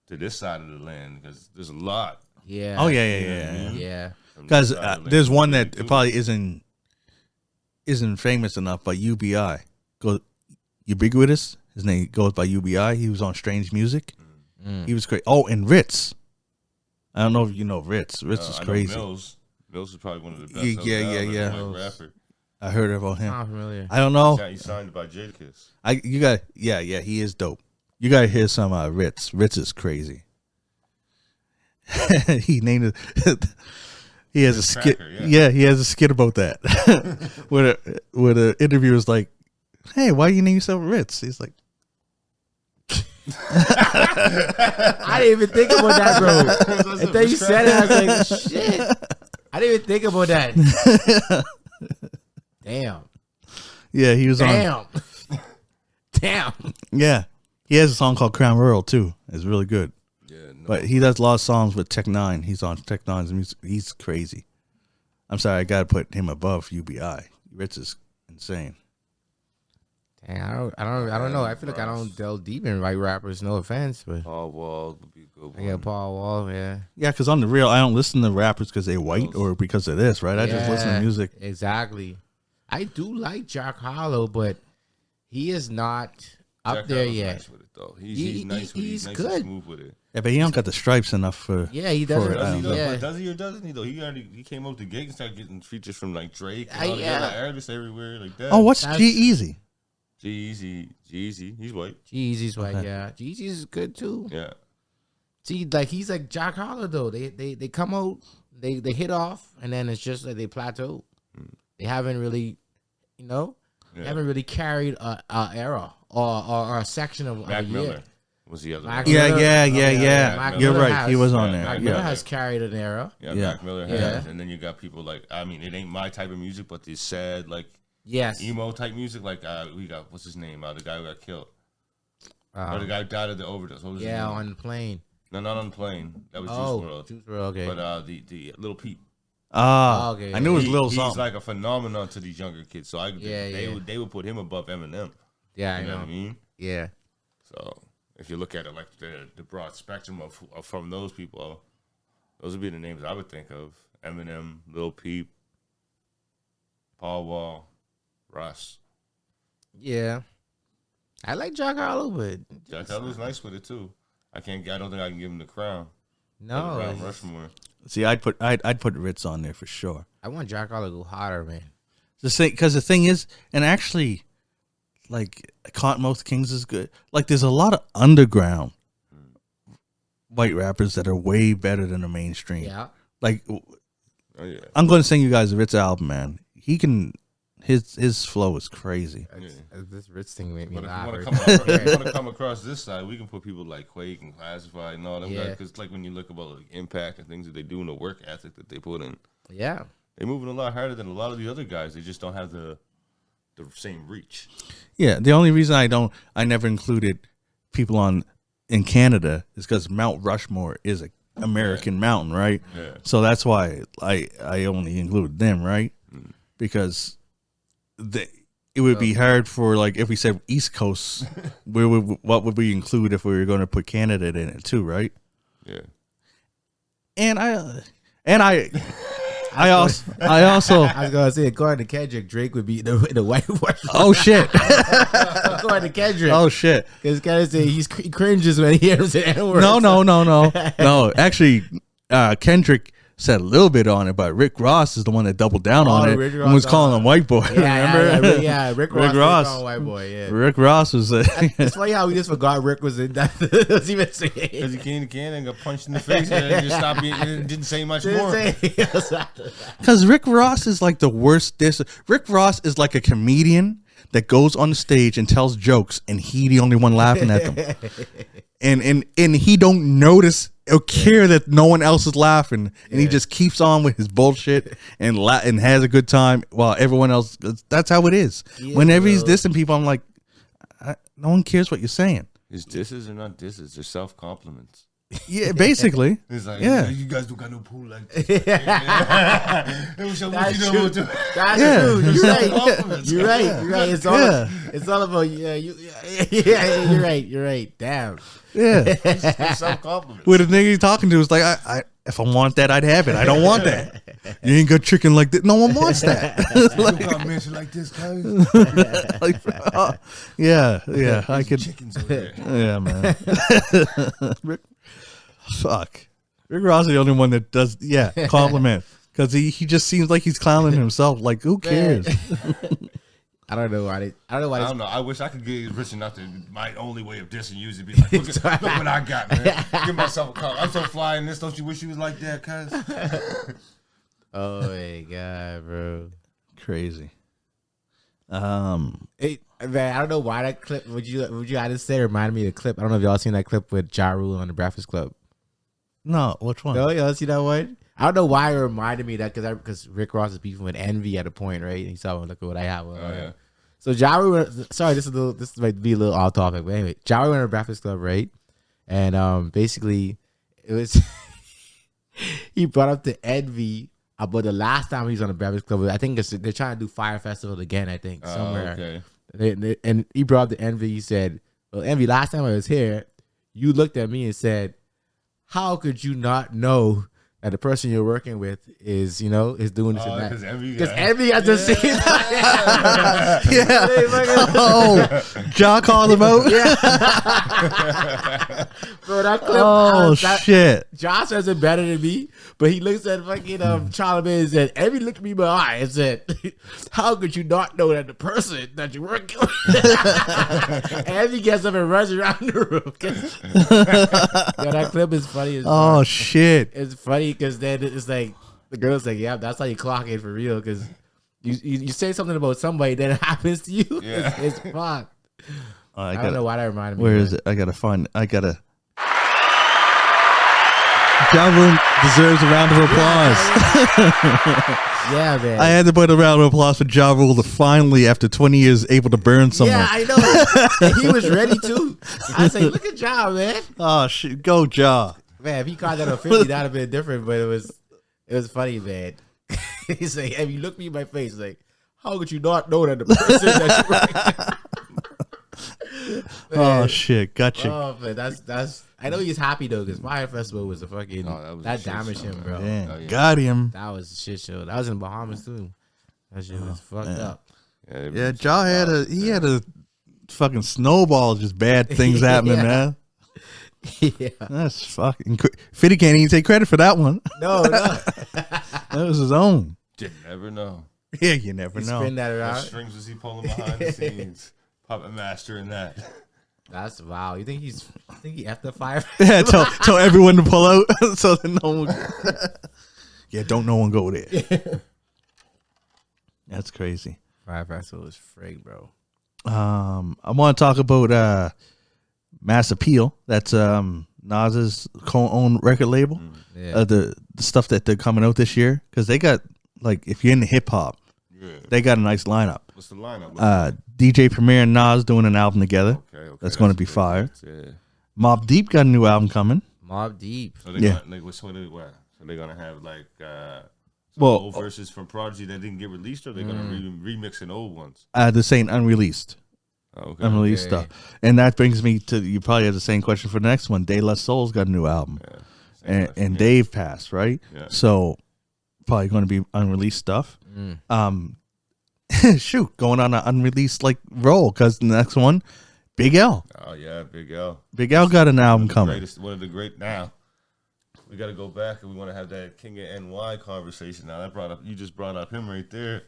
Speaker 2: to this side of the land because there's a lot.
Speaker 3: Yeah.
Speaker 1: Oh yeah.
Speaker 3: Yeah.
Speaker 2: from
Speaker 1: Because
Speaker 2: this side of the
Speaker 1: there's
Speaker 2: land.
Speaker 1: one that probably isn't famous enough, but UBI ubiquitous. His name goes by UBI. He was on Strange Music. He was great. Oh, and Ritz. I don't know if you know Ritz. Ritz is
Speaker 2: I know
Speaker 1: crazy.
Speaker 2: Mills is probably one of the best.
Speaker 1: Yeah.
Speaker 2: White rapper.
Speaker 1: I heard about him.
Speaker 3: Not familiar.
Speaker 1: I don't know.
Speaker 2: He signed by Jadakiss.
Speaker 1: He is dope. You gotta hear some Ritz. Ritz is crazy. He named it. He has a skit.
Speaker 2: Cracker,
Speaker 1: Yeah, he has a skit about that. where the interviewer's like, "Hey, why you name yourself Ritz?" He's like,
Speaker 3: I didn't even think about that, bro. Until you said it, I was like, shit. I didn't even think about that. Damn.
Speaker 1: "Yeah, he was on."
Speaker 3: Damn. Damn.
Speaker 1: Yeah, he has a song called Crown Royal too. It's really good.
Speaker 2: Yeah, no.
Speaker 1: But he does a lot of songs with Tech Nine. He's on Tech Nine's music. He's crazy. I'm sorry, I gotta put him above UBI. Ritz is insane.
Speaker 3: Damn, I don't know. I feel like I don't delve deep in white rappers. No offense, but
Speaker 2: Paul Wall would be a good one.
Speaker 3: I got Paul Wall. Yeah.
Speaker 1: Yeah, because on the real, I don't listen to rappers because they're white or because of this, right? I just listen to music.
Speaker 3: Exactly. I do like Jack Harlow, but he is not up
Speaker 2: Jack
Speaker 3: there
Speaker 2: Harlow's
Speaker 3: yet.
Speaker 2: Nice with it, though. He's nice with it. He's nice
Speaker 3: good.
Speaker 2: and smooth with it.
Speaker 1: Yeah, but he don't got the stripes enough for.
Speaker 3: Yeah, he doesn't.
Speaker 2: Does he or doesn't he though? He came up the gate and started getting features from like Drake and all the other artists everywhere like that.
Speaker 1: Oh, what's G-Eazy?
Speaker 2: G-Eazy, he's white.
Speaker 3: G-Eazy's white, yeah. G-Eazy's is good too.
Speaker 2: Yeah.
Speaker 3: See, like he's like Jack Harlow though. They come out, they hit off, and then it's just like they plateau. They haven't really, they haven't really carried a era or a section of
Speaker 2: Mac
Speaker 3: a
Speaker 2: Miller
Speaker 3: year.
Speaker 2: was the other
Speaker 3: Mac
Speaker 2: one.
Speaker 1: Yeah.
Speaker 3: Mac
Speaker 1: You're
Speaker 3: Miller
Speaker 1: right. He was on there.
Speaker 3: Mac Miller has carried an era.
Speaker 2: Yeah, Mac Miller has. And then you got people like, I mean, it ain't my type of music, but this sad, like, emo type music. Like, we got, what's his name? The guy who got killed. The guy who died of the overdose. What was his name?
Speaker 3: On the plane.
Speaker 2: No, not on the plane. That was Juice WRLD.
Speaker 3: Juice WRLD, okay.
Speaker 2: But the Lil Peep.
Speaker 1: Okay. I knew it was Lil something.
Speaker 2: He's like a phenomenon to these younger kids. So they would put him above Eminem.
Speaker 3: Yeah,
Speaker 2: you know what I mean?
Speaker 3: Yeah.
Speaker 2: So if you look at it like the broad spectrum of from those people, those would be the names I would think of: Eminem, Lil Peep, Paul Wall, Russ.
Speaker 3: Yeah, I like Jack Harlow, but
Speaker 2: Jack Harlow's nice with it too. I don't think I can give him the crown.
Speaker 3: No,
Speaker 2: Rushmore.
Speaker 1: See, I'd put Ritz on there for sure.
Speaker 3: I want Jack Harlow to go harder, man.
Speaker 1: Because the thing is, and actually, like Cottonmouth Kings is good. Like, there's a lot of underground white rappers that are way better than the mainstream.
Speaker 3: Yeah.
Speaker 1: Like, I'm going to sing you guys a Ritz album, man. He can. His flow is crazy.
Speaker 3: This Ritz thing made me laugh.
Speaker 2: If you want to come across this side, we can put people like Quake and Classified and all them guys. Because like when you look about like impact and things that they do and the work ethic that they put in, they're moving a lot harder than a lot of the other guys. They just don't have the same reach. Yeah,
Speaker 1: the only reason I never included people in Canada is because Mount Rushmore is a American mountain, right?
Speaker 2: Yeah.
Speaker 1: So that's why I only included them, right? Because it would be hard for, like, if we said East Coast, what would we include if we were going to put Canada in it too, right?
Speaker 2: Yeah.
Speaker 3: And
Speaker 1: I also
Speaker 3: I was gonna say, according to Kendrick, Drake would be the white one.
Speaker 1: Oh shit!
Speaker 3: According to Kendrick.
Speaker 1: Oh shit!
Speaker 3: Because Kendrick say he cringes when he hears the N-word.
Speaker 1: No. Actually, Kendrick said a little bit on it, but Rick Ross is the one that doubled down on it and was calling him white boy. Remember?
Speaker 3: Yeah, Rick Ross white boy. Yeah,
Speaker 1: Rick Ross was.
Speaker 3: It's funny how we just forgot Rick was in that. Because
Speaker 2: he came to Canada and got punched in the face and just stopped being, and didn't say much more.
Speaker 1: Because Rick Ross is like the worst. Rick Ross is like a comedian that goes on the stage and tells jokes, and he the only one laughing at them, and he don't notice or care that no one else is laughing, and he just keeps on with his bullshit and has a good time while everyone else. That's how it is. Whenever he's dissing people, I'm like, no one cares what you're saying.
Speaker 2: His disses are not disses; they're self compliments.
Speaker 1: Yeah, basically.
Speaker 2: It's like, you guys don't got no pool like this.
Speaker 3: That's true. You're right. It's all about You're right. Damn.
Speaker 1: Yeah.
Speaker 2: Self-compliment.
Speaker 1: With the nigga he's talking to, it's like, I if I want that, I'd have it. I don't want that. You ain't got chicken like that. No one wants that.
Speaker 2: Like, mention like this, guys.
Speaker 1: Like, yeah. I could.
Speaker 2: Chickens over there.
Speaker 1: Yeah, man. Fuck. Rick Ross is the only one that does, compliment. Because he just seems like he's clowning himself. Like, who cares?
Speaker 3: I don't know why.
Speaker 2: I don't know. I wish I could get rich enough to. My only way of dissing you is to be like, look what I got, man. Give myself a call. I'm so fly in this. Don't you wish you was like that, cuz?
Speaker 3: Oh my god, bro.
Speaker 1: Crazy.
Speaker 3: Man, I don't know why that clip. Would you I just say reminded me of the clip? I don't know if y'all seen that clip with Ja Rule on the Breakfast Club.
Speaker 1: No, which one?
Speaker 3: No, y'all see that one? I don't know why it reminded me of that because Rick Ross is beefing with Envy at a point, right? And he saw, look at what I have.
Speaker 2: Yeah.
Speaker 3: So Ja Rule, sorry, this might be a little off topic, but anyway, Ja Rule went to the Breakfast Club, right? And basically, it was he brought up the Envy about the last time he was on the Breakfast Club. I think they're trying to do Fire Festival again. I think somewhere. Okay. And he brought up the Envy. He said, "Well, Envy, last time I was here, you looked at me and said, 'How could you not know that the person you're working with is, is doing this and that.
Speaker 2: Because
Speaker 3: Envy got to see it.
Speaker 1: Yeah. Oh, Ja called him out.
Speaker 3: Yeah. Bro, that clip.
Speaker 1: Oh, shit.
Speaker 3: Josh says it better than me, but he looks at fucking Charlamagne and said, Envy looked at me in my eye and said, how could you not know that the person that you're working with? Envy gets up and runs around the room. Yeah, that clip is funny as
Speaker 1: Oh,
Speaker 3: fuck.
Speaker 1: shit.
Speaker 3: It's funny because then it's like the girl's like, yeah, that's how you clock it for real. Because you say something about somebody, then it happens to you.
Speaker 2: Yeah.
Speaker 3: It's fucked. I don't
Speaker 1: gotta,
Speaker 3: know why that reminded me.
Speaker 1: where is it? I gotta. Ja Rule deserves a round of applause.
Speaker 3: Yeah, man.
Speaker 1: I had to put a round of applause for Ja Rule to finally, after 20 years, able to burn someone.
Speaker 3: Yeah, I know. And he was ready too. I say, look at Ja, man.
Speaker 1: Oh shit, go Ja.
Speaker 3: Man, if he caught that on 50, that'd have been different. But it was funny, man. He's like, if you look me in my face, like, how could you not know that the person that's right?
Speaker 1: Oh shit, gotcha.
Speaker 3: Oh man, that's. I know he's happy though, because Fire Festival was a fucking that damaged him, bro.
Speaker 1: Damn, got him.
Speaker 3: That was a shit show. That was in Bahamas too. That shit was fucked up.
Speaker 1: Yeah, Ja had a fucking snowball, just bad things happening, man.
Speaker 3: Yeah,
Speaker 1: That's fucking. 50 can't even take credit for that one.
Speaker 3: no.
Speaker 1: That was his own.
Speaker 2: You never know.
Speaker 1: Yeah, you never know.
Speaker 3: Spin that
Speaker 2: What
Speaker 3: around.
Speaker 2: strings was he pulling behind the scenes? Puppet master in that.
Speaker 3: That's wow. You think he effed the Fire?
Speaker 1: Yeah, tell everyone to pull out so that no one. Yeah, don't no one go there. That's crazy.
Speaker 3: Fire Festival was frig, bro.
Speaker 1: I want to talk about Mass Appeal. That's Nas's co-owned record label.
Speaker 3: Yeah.
Speaker 1: The stuff that they're coming out this year, because they got, like, if you're into hip hop, they got a nice lineup.
Speaker 2: What's the lineup?
Speaker 1: DJ Premier and Nas doing an album together.
Speaker 2: Okay,
Speaker 1: that's going to be fire.
Speaker 2: Yeah.
Speaker 1: Mobb Deep got a new album coming.
Speaker 3: Mobb Deep.
Speaker 2: So they're gonna have like old verses from Prodigy that didn't get released, or they're gonna remix in old ones.
Speaker 1: They're saying unreleased.
Speaker 2: Okay.
Speaker 1: Unreleased stuff. And that brings me to, you probably have the same question for the next one. De La Soul's got a new album.
Speaker 2: Yeah.
Speaker 1: And Dave passed, right?
Speaker 2: Yeah.
Speaker 1: So probably going to be unreleased stuff. Shoot, going on an unreleased like roll, because the next one, Big L.
Speaker 2: Oh yeah, Big L.
Speaker 1: Big L got an album coming.
Speaker 2: One of the great. Now we got to go back and we want to have that King of NY conversation. Now you just brought up him right there.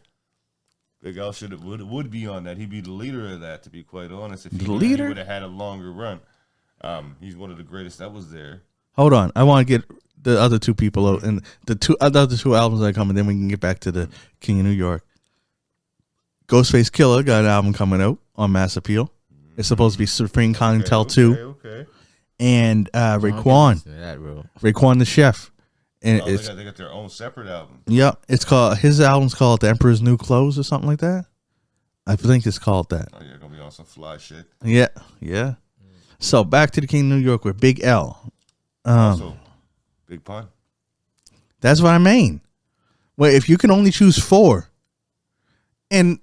Speaker 2: Big L would be on that. He'd be the leader of that. To be quite honest, if he would have had a longer run. He's one of the greatest that was there.
Speaker 1: Hold on, I want to get the other two people out, and the other two albums that are coming. Then we can get back to the King of New York. Ghostface Killah got an album coming out on Mass Appeal. It's supposed to be Supreme Clientele 2.
Speaker 2: Okay.
Speaker 1: And Raekwon the Chef. And
Speaker 2: they got their own separate album.
Speaker 1: Yep. His album's called The Emperor's New Clothes or something like that. I think it's called that.
Speaker 2: Oh yeah, gonna be on some fly shit.
Speaker 1: Yeah. So back to the King of New York with Big L.
Speaker 2: Also, Big Pun.
Speaker 1: That's what I mean. Well, if you can only choose 4, and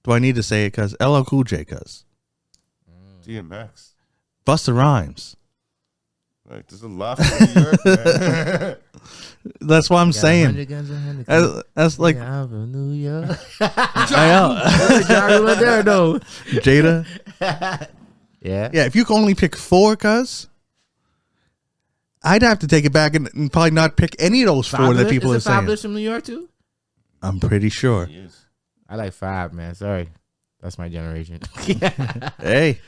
Speaker 1: do I need to say it? Because LL Cool J, cuz
Speaker 2: DMX,
Speaker 1: Busta Rhymes.
Speaker 2: Like, there's a lot from New York, man.
Speaker 1: That's what I'm saying. That's like
Speaker 3: New York.
Speaker 1: Jada.
Speaker 3: Yeah.
Speaker 1: Yeah, if you can only pick 4, cuz I'd have to take it back and probably not pick any of those 4 that people are saying.
Speaker 3: Fabulous from New York too?
Speaker 1: I'm pretty sure.
Speaker 2: He is.
Speaker 3: I like 5, man. Sorry. That's my generation.
Speaker 1: Hey,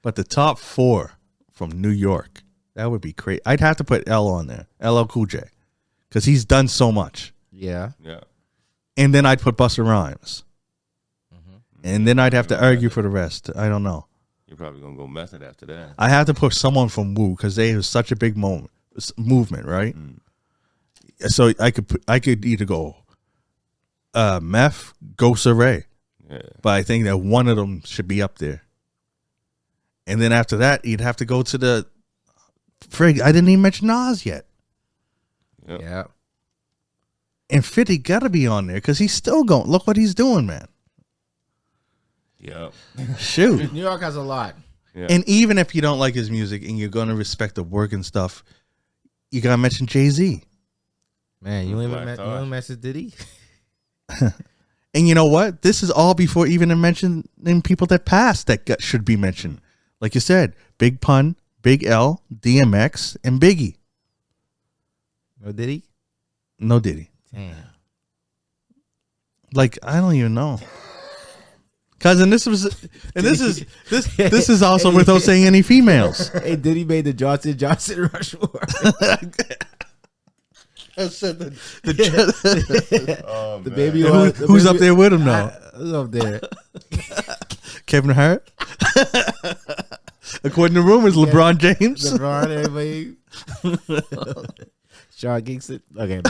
Speaker 1: but the top 4 from New York, that would be crazy. I'd have to put L on there, LL Cool J, because he's done so much.
Speaker 3: Yeah.
Speaker 1: And then I'd put Busta Rhymes. And then I'd have to argue for the rest. I don't know.
Speaker 2: You're probably gonna go Method after that.
Speaker 1: I have to put someone from Wu, because they was such a big movement, right? So I could either go Meth, Ghost Array.
Speaker 2: Yeah.
Speaker 1: But I think that one of them should be up there. And then after that, you'd have to go to the frig. I didn't even mention Nas yet.
Speaker 2: Yep.
Speaker 3: Yeah.
Speaker 1: And 50 got to be on there because he's still going. Look what he's doing, man.
Speaker 2: Yep.
Speaker 1: Shoot.
Speaker 3: New York has a lot.
Speaker 1: Yeah. And even if you don't like his music and you're going to respect the work and stuff, you got to mention Jay-Z.
Speaker 3: Man, you ain't message Diddy?
Speaker 1: And you know what? This is all before even mentioning people that passed that should be mentioned. Like you said, Big Pun, Big L, DMX, and Biggie.
Speaker 3: No Diddy?
Speaker 1: No Diddy.
Speaker 3: Damn.
Speaker 1: Like, I don't even know. Cousin, this is also without saying any females.
Speaker 3: Hey, Diddy made the Johnson Rushmore.
Speaker 1: The
Speaker 3: baby.
Speaker 1: Who's up there with him now?
Speaker 3: Who's up there?
Speaker 1: Kevin Hart. According to rumors, LeBron James.
Speaker 3: LeBron, everybody. Sean Gibson. Okay,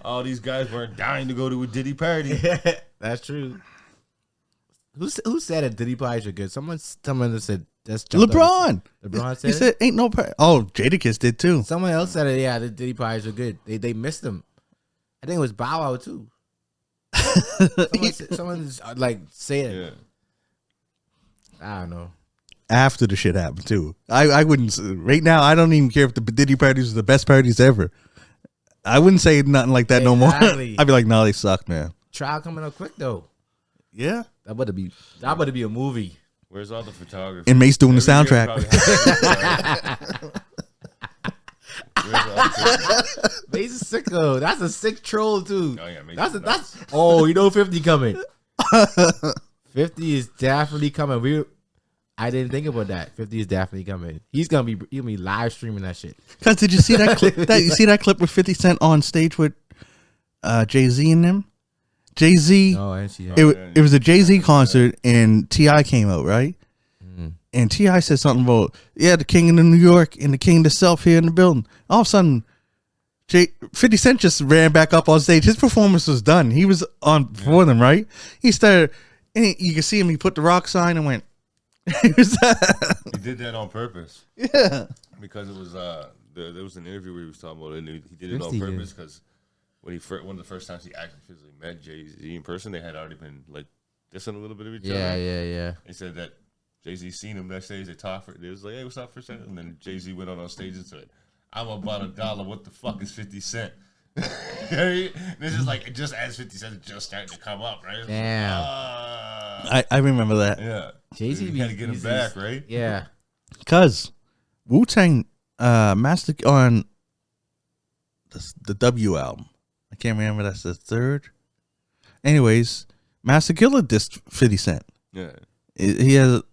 Speaker 2: all these guys weren't dying to go to a Diddy party.
Speaker 3: That's true. Who said it? Diddy parties are good? Someone said that's
Speaker 1: LeBron.
Speaker 3: LeBron said
Speaker 1: he said ain't no party. Oh, Jadakiss did too.
Speaker 3: Someone else said it. Yeah, the Diddy parties are good. They missed them. I think it was Bow Wow too. Someone's like saying it. Yeah. I don't know.
Speaker 1: After the shit happened too. I wouldn't right now. I don't even care if the Diddy parties are the best parties ever. I wouldn't say nothing like that no more. I'd be like, no, they suck, man.
Speaker 3: Trial coming up quick though.
Speaker 1: Yeah,
Speaker 3: that better be a movie.
Speaker 2: Where's all the photography?
Speaker 1: And Mace doing the soundtrack.
Speaker 3: Mace is sicko. That's a sick troll too.
Speaker 2: Oh yeah,
Speaker 3: that's you know 50 coming. 50 is definitely coming. I didn't think about that. 50 is definitely coming. He's gonna be live streaming that shit.
Speaker 1: Cause did you see that clip? You see that clip with 50 Cent on stage with Jay-Z and them? Jay-Z.
Speaker 3: Oh, I see.
Speaker 1: It was a Jay-Z concert and T.I. came out, right? Mm-hmm. And T.I. said something about, the king of New York and the king of the South here in the building. All of a sudden, 50 Cent just ran back up on stage. His performance was done. He was on for them, right? He started, and you can see him. He put the rock sign and went.
Speaker 2: He did that on purpose.
Speaker 1: Yeah,
Speaker 2: because it was there was an interview where he was talking about it. And he did it on purpose because when one of the first times he actually physically met Jay-Z in person, they had already been like dissing a little bit of each other.
Speaker 3: Yeah.
Speaker 2: They said that Jay-Z seen him that stage. They talked for it. They was like, "Hey, what's up for a second?" And then Jay-Z went on stage and said, "I'm about $1. What the fuck is 50 Cent?" This is like just as 50 Cent just starting to come up, right?
Speaker 1: Damn. I remember that.
Speaker 2: Yeah.
Speaker 3: Jay-Z
Speaker 2: had to get him back, right?
Speaker 3: Yeah.
Speaker 1: Cause Wu-Tang Master on the W album. I can't remember. That's the third. Anyways, Master Killer dissed 50 Cent.
Speaker 2: Yeah.
Speaker 1: He has.
Speaker 2: It's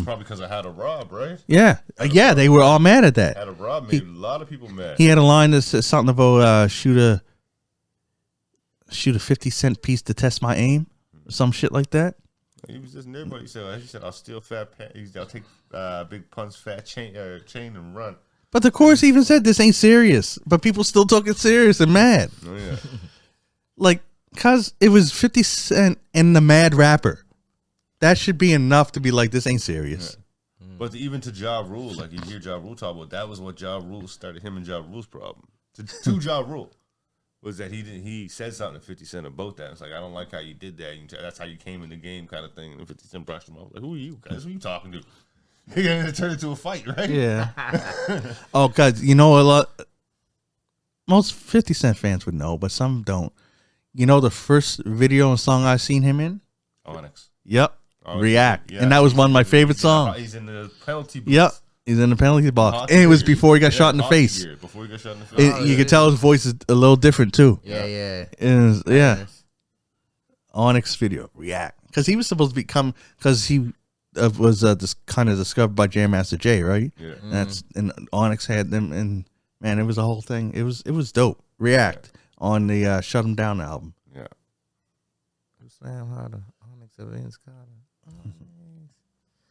Speaker 2: probably because I had a Rob, right?
Speaker 1: Yeah. They were all mad at that.
Speaker 2: Had a Rob made a lot of people mad.
Speaker 1: He had a line that said something about shoot a 50 cent piece to test my aim, or some shit like that.
Speaker 2: He was just everybody. He said, "I'll steal fat pants. I'll take Big Pun's fat chain and run."
Speaker 1: But the chorus even said this ain't serious, but people still took it serious and mad.
Speaker 2: Oh yeah,
Speaker 1: like cause it was 50 Cent and the Mad Rapper. That should be enough to be like this ain't serious.
Speaker 2: Yeah. But even to Ja Rule, like you hear Ja Rule talk about, that was what Ja Rule started him and Ja Rule's problem. To Ja Rule. Was that he said something to 50 Cent about that. It's like, I don't like how you did that. That's how you came in the game kind of thing. And 50 Cent brushed him off. Like, who are you guys? Who are you talking to? You're going to turn it into a fight, right?
Speaker 1: Yeah. Oh, God. You know, a lot. Most 50 Cent fans would know, but some don't. You know the first video and song I seen him in?
Speaker 2: Onyx.
Speaker 1: Yep.
Speaker 2: Oh,
Speaker 1: React.
Speaker 2: Yeah.
Speaker 1: And that was one of my favorite songs.
Speaker 2: He's in the penalty box.
Speaker 1: Yep. He's in the penalty box. And it was before he got shot in the face.
Speaker 2: Before he got shot in the face.
Speaker 1: You could tell his voice is a little different too.
Speaker 3: Yeah.
Speaker 1: Yeah. Onyx video. React. Because he was supposed to become, because he was kind of discovered by Jam Master Jay, right?
Speaker 2: Yeah.
Speaker 1: And Onyx had them, and man, it was a whole thing. It was dope. React on the Shut 'Em Down album.
Speaker 2: Yeah.
Speaker 3: Slam harder. Onyx of Vince Carter.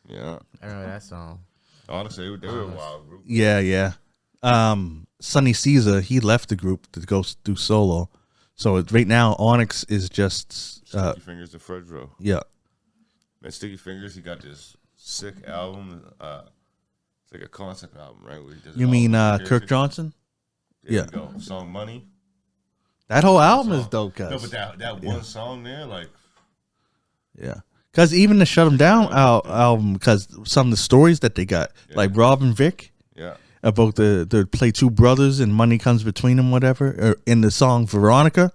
Speaker 2: Yeah.
Speaker 3: I remember that song.
Speaker 2: Honestly, they were a wild group.
Speaker 1: Yeah. Sonny Caesar, he left the group to go do solo. So right now, Onyx is just
Speaker 2: Sticky Fingers to Fredro.
Speaker 1: Yeah.
Speaker 2: Man, Sticky Fingers, he got this sick album. It's like a concept album, right? Where he does
Speaker 1: you mean Kirk Johnson?
Speaker 2: There you go. Song Money.
Speaker 1: That whole album is dope, guys.
Speaker 2: No, but that one song there, like.
Speaker 1: Yeah. Because even the Shut 'Em Down album, because some of the stories that they got, like Rob and Vic.
Speaker 2: Yeah.
Speaker 1: about the play two brothers and money comes between them, whatever. Or in the song Veronica,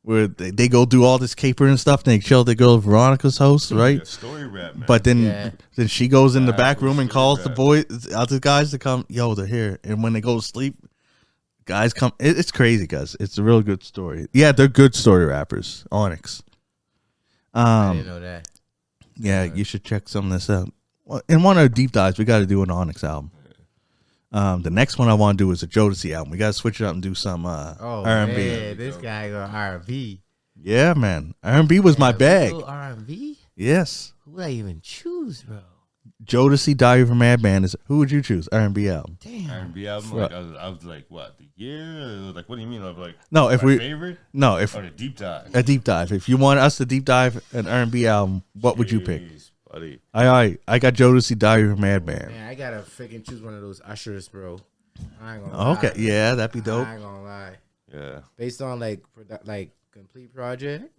Speaker 1: where they go do all this caper and stuff, and they kill the girl Veronica's house, right?
Speaker 2: Yeah, story rap, man.
Speaker 1: But then she goes in the back room and calls
Speaker 2: story
Speaker 1: the other guys to come. Yo, they're here. And when they go to sleep, guys come. It's crazy, guys. It's a real good story. Yeah, they're good story rappers. Onyx.
Speaker 3: I didn't know that.
Speaker 1: Yeah, you should check some of this out. Well, in one of our deep dives, we got to do an Onyx album. The next one I want to do is a Jodeci album. We got to switch it up and do some R&B.
Speaker 3: Man, this guy go R&B.
Speaker 1: Yeah, man. R&B was my bag.
Speaker 3: R&B?
Speaker 1: Yes.
Speaker 3: Who would I even choose, bro?
Speaker 1: Jodeci, Diary of a Madman is. Who would you choose? R&B album.
Speaker 3: Damn.
Speaker 2: R&B album. Like, I was like, what, the year? Like, what do you mean? I was like,
Speaker 1: no, if
Speaker 2: my
Speaker 1: we
Speaker 2: favorite?
Speaker 1: No, if
Speaker 2: or the deep dive.
Speaker 1: A deep dive. If you want us to deep dive an R&B album, what would you pick?
Speaker 2: Buddy.
Speaker 1: I got Jodeci, Diary of a Madman.
Speaker 3: Man, I gotta freaking choose one of those ushers, bro. I ain't gonna lie.
Speaker 1: Okay, yeah, that'd be dope.
Speaker 3: I ain't gonna lie.
Speaker 2: Yeah.
Speaker 3: Based on like complete project,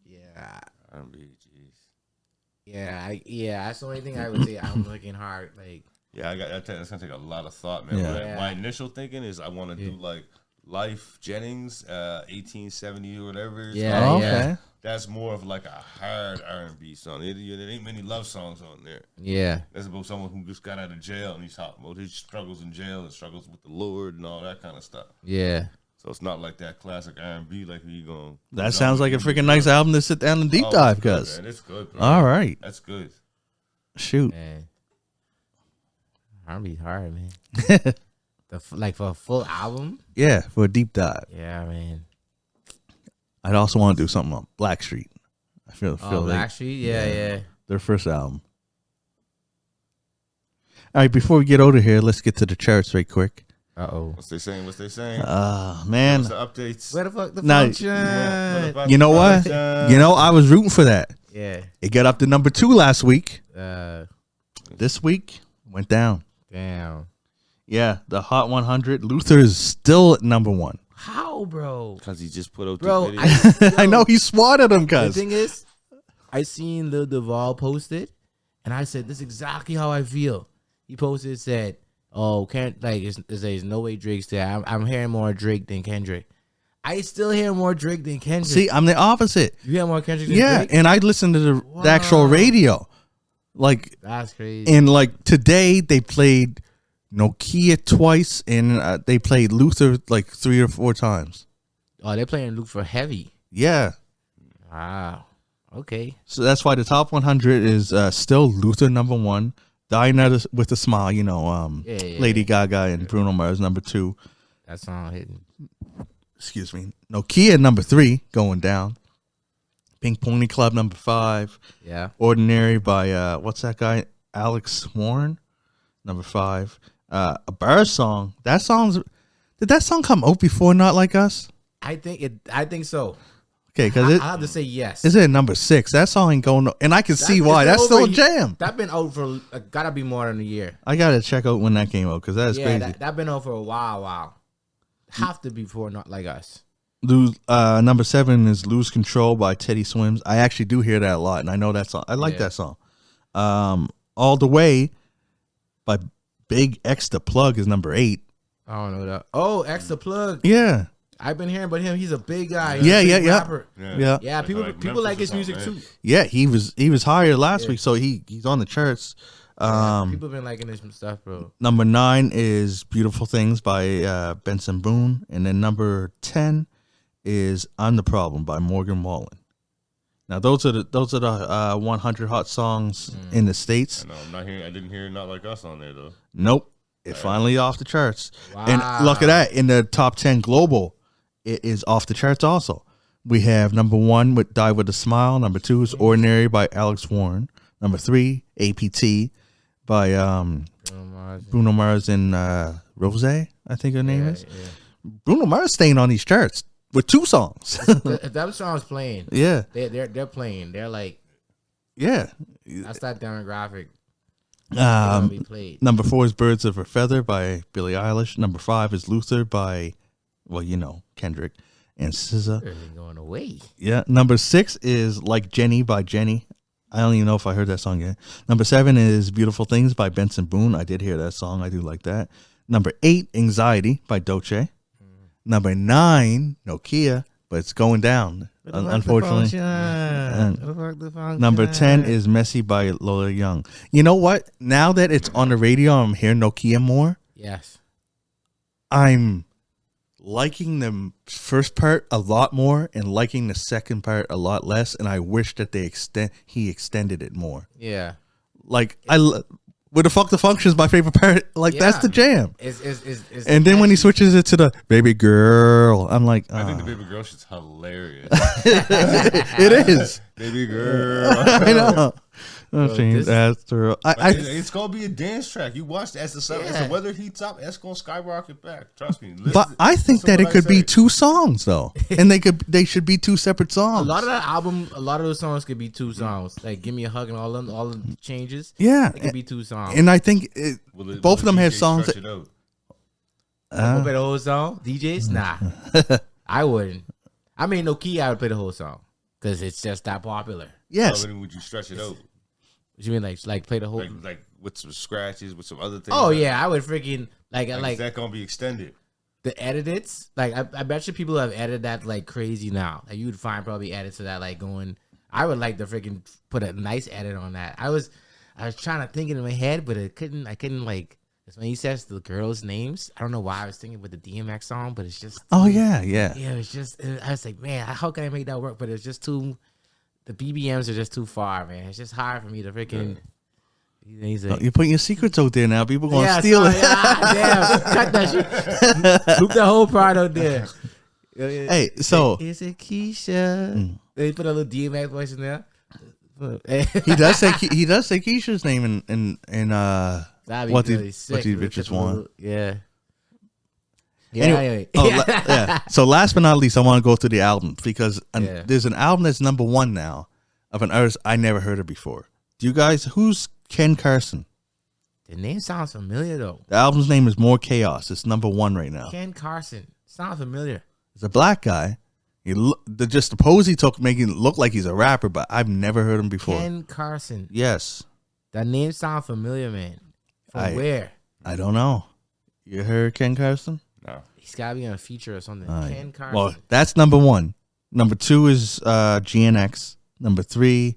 Speaker 3: yeah.
Speaker 2: R&B, jeez.
Speaker 3: Yeah, that's the only thing I would say. I'm looking hard, like.
Speaker 2: Yeah, that's gonna take a lot of thought, man.
Speaker 1: Yeah.
Speaker 2: My initial thinking is I want to do like Life Jennings, 1870 or whatever.
Speaker 3: Yeah,
Speaker 1: okay.
Speaker 2: That's more of like a hard R&B song. There ain't many love songs on there.
Speaker 3: Yeah.
Speaker 2: That's about someone who just got out of jail and he's talking about his struggles in jail and struggles with the Lord and all that kind of stuff.
Speaker 3: Yeah.
Speaker 2: So it's not like that classic R&B like we going.
Speaker 1: That sounds like a freaking nice album to sit down and deep dive, cuz.
Speaker 2: It's good, bro.
Speaker 1: All right.
Speaker 2: That's good.
Speaker 1: Shoot.
Speaker 3: Man. R&B hard, man. Like for a full album?
Speaker 1: Yeah, for a deep dive.
Speaker 3: Yeah, man.
Speaker 1: I'd also want to do something on Blackstreet. I feel
Speaker 3: Blackstreet? Yeah.
Speaker 1: Their first album. All right, before we get over here, let's get to the charts right quick.
Speaker 3: Uh-oh.
Speaker 2: What's they saying?
Speaker 1: Man.
Speaker 2: What's the updates?
Speaker 3: Where the fuck the
Speaker 1: Nah,
Speaker 3: function?
Speaker 1: You know what? I was rooting for that.
Speaker 3: Yeah.
Speaker 1: It got up to number 2 last week. This week, went down.
Speaker 3: Damn.
Speaker 1: Yeah, the Hot 100. Luther is still at number 1.
Speaker 3: How, bro?
Speaker 2: Because he just put out
Speaker 3: Bro,
Speaker 2: the video.
Speaker 1: I know he swatted him, cuz.
Speaker 3: The thing is, I seen Lil Duval posted, and I said, this is exactly how I feel. He posted, said, oh, there's no way Drake's there. I'm hearing more Drake than Kendrick. I still hear more Drake than Kendrick.
Speaker 1: See, I'm the opposite.
Speaker 3: You hear more Kendrick than Drake?
Speaker 1: Yeah, and I listen to the actual radio. Like,
Speaker 3: that's crazy.
Speaker 1: And like today, they played Nokia twice, and they played Luther like 3 or 4 times.
Speaker 3: Oh, they're playing Luke for heavy.
Speaker 1: Yeah.
Speaker 3: Wow. Okay.
Speaker 1: So that's why the top 100 is still Luther number 1. Dying with a Smile, Lady Gaga and Bruno Mars number 2.
Speaker 3: That song hitting.
Speaker 1: Excuse me. Nokia number 3 going down. Pink Pony Club number 5.
Speaker 3: Yeah.
Speaker 1: Ordinary by what's that guy? Alex Warren number 5. A Bar song. Did that song come out before Not Like Us?
Speaker 3: I think so.
Speaker 1: Okay, because
Speaker 3: I have to say yes.
Speaker 1: Is it number 6? That song ain't going, and I can see why. That's still a jam.
Speaker 3: That been out for gotta be more than a year.
Speaker 1: I gotta check out when that came out because that is crazy.
Speaker 3: That been out for a while. Have to be before Not Like Us.
Speaker 1: Number 7 is Lose Control by Teddy Swims. I actually do hear that a lot, and I know that song. I like that song. All the Way by Big X the Plug is number 8.
Speaker 3: I don't know that. Oh, X the Plug.
Speaker 1: Yeah.
Speaker 3: I've been hearing about him. He's a big guy.
Speaker 1: Yeah.
Speaker 3: Yeah, people like his music too.
Speaker 1: Yeah, he was higher last week, so he's on the charts.
Speaker 3: People been liking his stuff, bro.
Speaker 1: Number 9 is Beautiful Things by Benson Boone, and then number 10 is I'm the Problem by Morgan Wallen. Now those are the 100 hot songs in the States.
Speaker 2: I didn't hear Not Like Us on there though.
Speaker 1: Nope, it's finally off the charts.
Speaker 3: Wow.
Speaker 1: And look at that, in the top 10 global, it is off the charts also. We have number 1 with Die With a Smile. Number 2 is Ordinary by Alex Warren. Number 3, APT by Bruno Mars and Rose, I think her name is. Yeah. Bruno Mars staying on these charts with 2 songs.
Speaker 3: If that song's playing,
Speaker 1: yeah,
Speaker 3: they're playing. They're like,
Speaker 1: yeah,
Speaker 3: that's that demographic.
Speaker 1: Be
Speaker 3: played.
Speaker 1: Number 4 is Birds of a Feather by Billie Eilish. Number 5 is Luther by, Kendrick and SZA.
Speaker 3: They're going away.
Speaker 1: Yeah. Number 6 is Like Jenny by Jenny. I don't even know if I heard that song yet. Number 7 is Beautiful Things by Benson Boone. I did hear that song. I do like that. Number 8, Anxiety by Dolce. Number 9, Nokia, but it's going down, unfortunately. Number 10 is Messy by Lola Young. You know what? Now that it's on the radio, I'm hearing Nokia more.
Speaker 3: Yes.
Speaker 1: I'm liking the first part a lot more and liking the second part a lot less, and I wish that he extended it more.
Speaker 3: Yeah.
Speaker 1: Like Where the Fuck the Function is my favorite part. Like that's the jam.
Speaker 3: It's
Speaker 1: and then when he switches it to the baby girl, I'm like,
Speaker 2: I think the baby girl shit's hilarious.
Speaker 1: It is.
Speaker 2: Baby girl.
Speaker 1: I know.
Speaker 2: It's gonna be a dance track. You watch as the weather heats up, it's gonna skyrocket back. Trust me.
Speaker 1: But I think that it could be 2 songs though, and they should be 2 separate songs.
Speaker 3: A lot of that album, a lot of those songs could be 2 songs. Like "Give Me a Hug" and all the changes.
Speaker 1: Yeah,
Speaker 3: it could be 2 songs.
Speaker 1: And I think both of them have songs.
Speaker 2: That,
Speaker 3: play the whole song, DJs? Nah, I wouldn't. I mean, Nokia, I would play the whole song because it's just that popular.
Speaker 1: Yes.
Speaker 2: But would you stretch it out?
Speaker 3: What you mean, like play the whole,
Speaker 2: like with some scratches, with some other things?
Speaker 3: Oh yeah, I would freaking like
Speaker 2: is that gonna be extended?
Speaker 3: The edits, like I bet you people have edited that like crazy now. Like you would find probably edits of that like going. I would like to freaking put a nice edit on that. I was trying to think it in my head, but I couldn't like. When he says the girls' names, I don't know why I was thinking with the DMX song, but it's just.
Speaker 1: Oh yeah.
Speaker 3: It's just. I was like, man, how can I make that work? But it's just too. The BBMs are just too far, man. It's just hard for me to freaking. He's like,
Speaker 1: you're putting your secrets out there now. People gonna steal it.
Speaker 3: Damn, cut that shit. Loop the whole part out there.
Speaker 1: Hey, so
Speaker 3: is it Keisha? They put a little DMX voice in there.
Speaker 1: he does say Keisha's name in what these bitches want.
Speaker 3: Yeah.
Speaker 1: Anyway, So last but not least, I want to go through the album because there's an album that's number 1 now of an artist I never heard of before. Do you guys? Who's Ken Carson?
Speaker 3: The name sounds familiar though.
Speaker 1: The album's name is More Chaos. It's number 1 right now.
Speaker 3: Ken Carson sounds familiar.
Speaker 1: He's a black guy. The pose he took making it look like he's a rapper, but I've never heard him before.
Speaker 3: Ken Carson.
Speaker 1: Yes.
Speaker 3: That name sounds familiar, man. From where?
Speaker 1: I don't know. You heard Ken Carson?
Speaker 2: No.
Speaker 3: He's got to be on a feature or something. Ken Carson.
Speaker 1: Well, that's number 1. Number 2 is GNX. Number 3,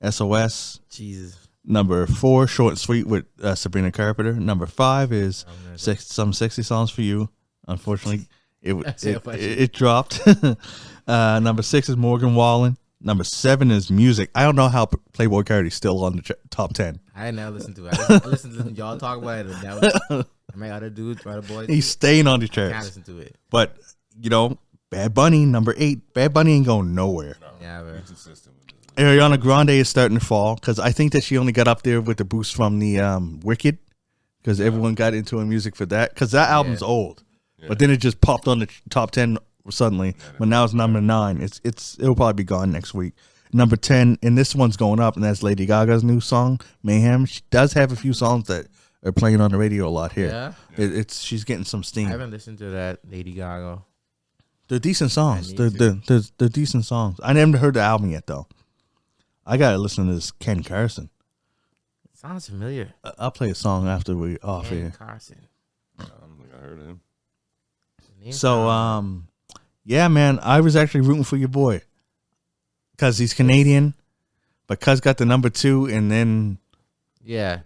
Speaker 1: SOS.
Speaker 3: Jesus.
Speaker 1: Number 4, Short and Sweet with Sabrina Carpenter. Number 5 is Some Sexy Songs for You. Unfortunately, it dropped. Number 6 is Morgan Wallen. Number 7 is Music. I don't know how Playboy Cardi's still on the top 10.
Speaker 3: I never listened to it. I listened to y'all talk about it. I mean, other dudes, other boys.
Speaker 1: He's staying on the charts.
Speaker 3: I can't listen to it.
Speaker 1: But, Bad Bunny, number 8. Bad Bunny ain't going nowhere.
Speaker 2: No,
Speaker 3: yeah, bro.
Speaker 1: Ariana Grande is starting to fall because I think that she only got up there with the boost from the Wicked because everyone got into her music for that because that album's old. Yeah. But then it just popped on the top 10 suddenly. But now it's number 9. It'll probably be gone next week. Number 10, and this one's going up, and that's Lady Gaga's new song, Mayhem. She does have a few songs that are playing on the radio a lot here. Yeah. She's getting some steam.
Speaker 3: I haven't listened to that Lady Gaga.
Speaker 1: They're decent songs. They're decent songs. I never heard the album yet though. I gotta listen to this Ken Carson.
Speaker 3: Sounds familiar.
Speaker 1: I'll play a song after we off
Speaker 3: Ken
Speaker 1: here.
Speaker 3: Carson.
Speaker 2: I don't think I heard of him.
Speaker 1: So yeah, man, I was actually rooting for your boy because he's Canadian, but Cuz got the number 2, and then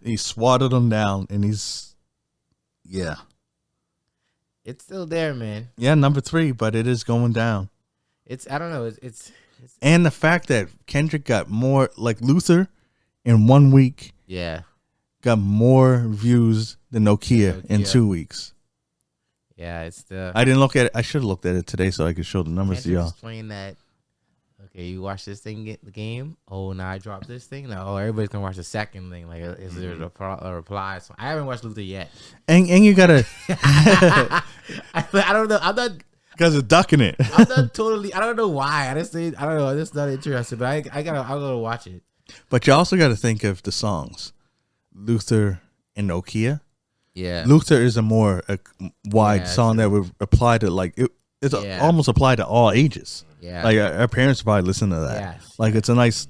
Speaker 1: he swatted him down, and he's
Speaker 3: it's still there, man.
Speaker 1: Yeah, number 3, but it is going down.
Speaker 3: I don't know. It's
Speaker 1: and the fact that Kendrick got more, like Luther, in 1 week.
Speaker 3: Yeah.
Speaker 1: Got more views than Nokia in 2 weeks.
Speaker 3: Yeah, it's the.
Speaker 1: I didn't look at it. I should have looked at it today so I could show the numbers to y'all.
Speaker 3: Explain that. Okay, you watch this thing, get the game. Oh, now I dropped this thing. Now, everybody's gonna watch the second thing. Like, is there a reply? So I haven't watched Luther yet.
Speaker 1: And you gotta.
Speaker 3: I don't know. I'm not.
Speaker 1: Because of ducking it.
Speaker 3: I'm not totally. I don't know why. I don't know. I'm just not interested. But I'm gonna watch it.
Speaker 1: But you also got to think of the songs, Luther and Nokia.
Speaker 3: Yeah,
Speaker 1: Luther is a more wide song that would apply to it's almost applied to all ages.
Speaker 3: Yeah,
Speaker 1: like our parents probably listen to that.
Speaker 3: Yes.
Speaker 1: Like it's a nice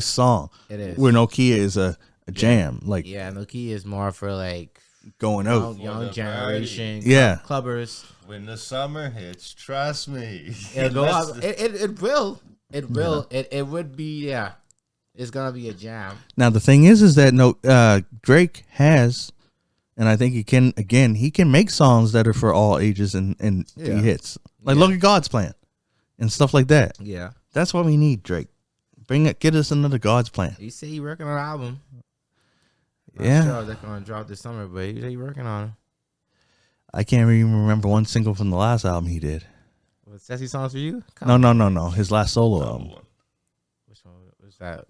Speaker 1: song.
Speaker 3: It is.
Speaker 1: Where Nokia is a jam. Like
Speaker 3: Nokia is more for like
Speaker 1: going out.
Speaker 3: Young generation.
Speaker 1: Yeah.
Speaker 3: Clubbers.
Speaker 2: When the summer hits, trust me.
Speaker 3: It'll go up. It will. It will. Yeah. It would be, yeah. It's going to be a jam.
Speaker 1: Now, the thing is that Drake has, and I think he can make songs that are for all ages and he hits. Like, look at God's Plan and stuff like that.
Speaker 3: Yeah.
Speaker 1: That's what we need, Drake. Get us another God's Plan.
Speaker 3: He said he working on an album.
Speaker 1: Yeah.
Speaker 3: I'm sure they're going to drop this summer, but he said he working on it.
Speaker 1: I can't even remember one single from the last album he did.
Speaker 3: Was Sassy Songs for You?
Speaker 1: No. His last solo album.
Speaker 3: Which one was that?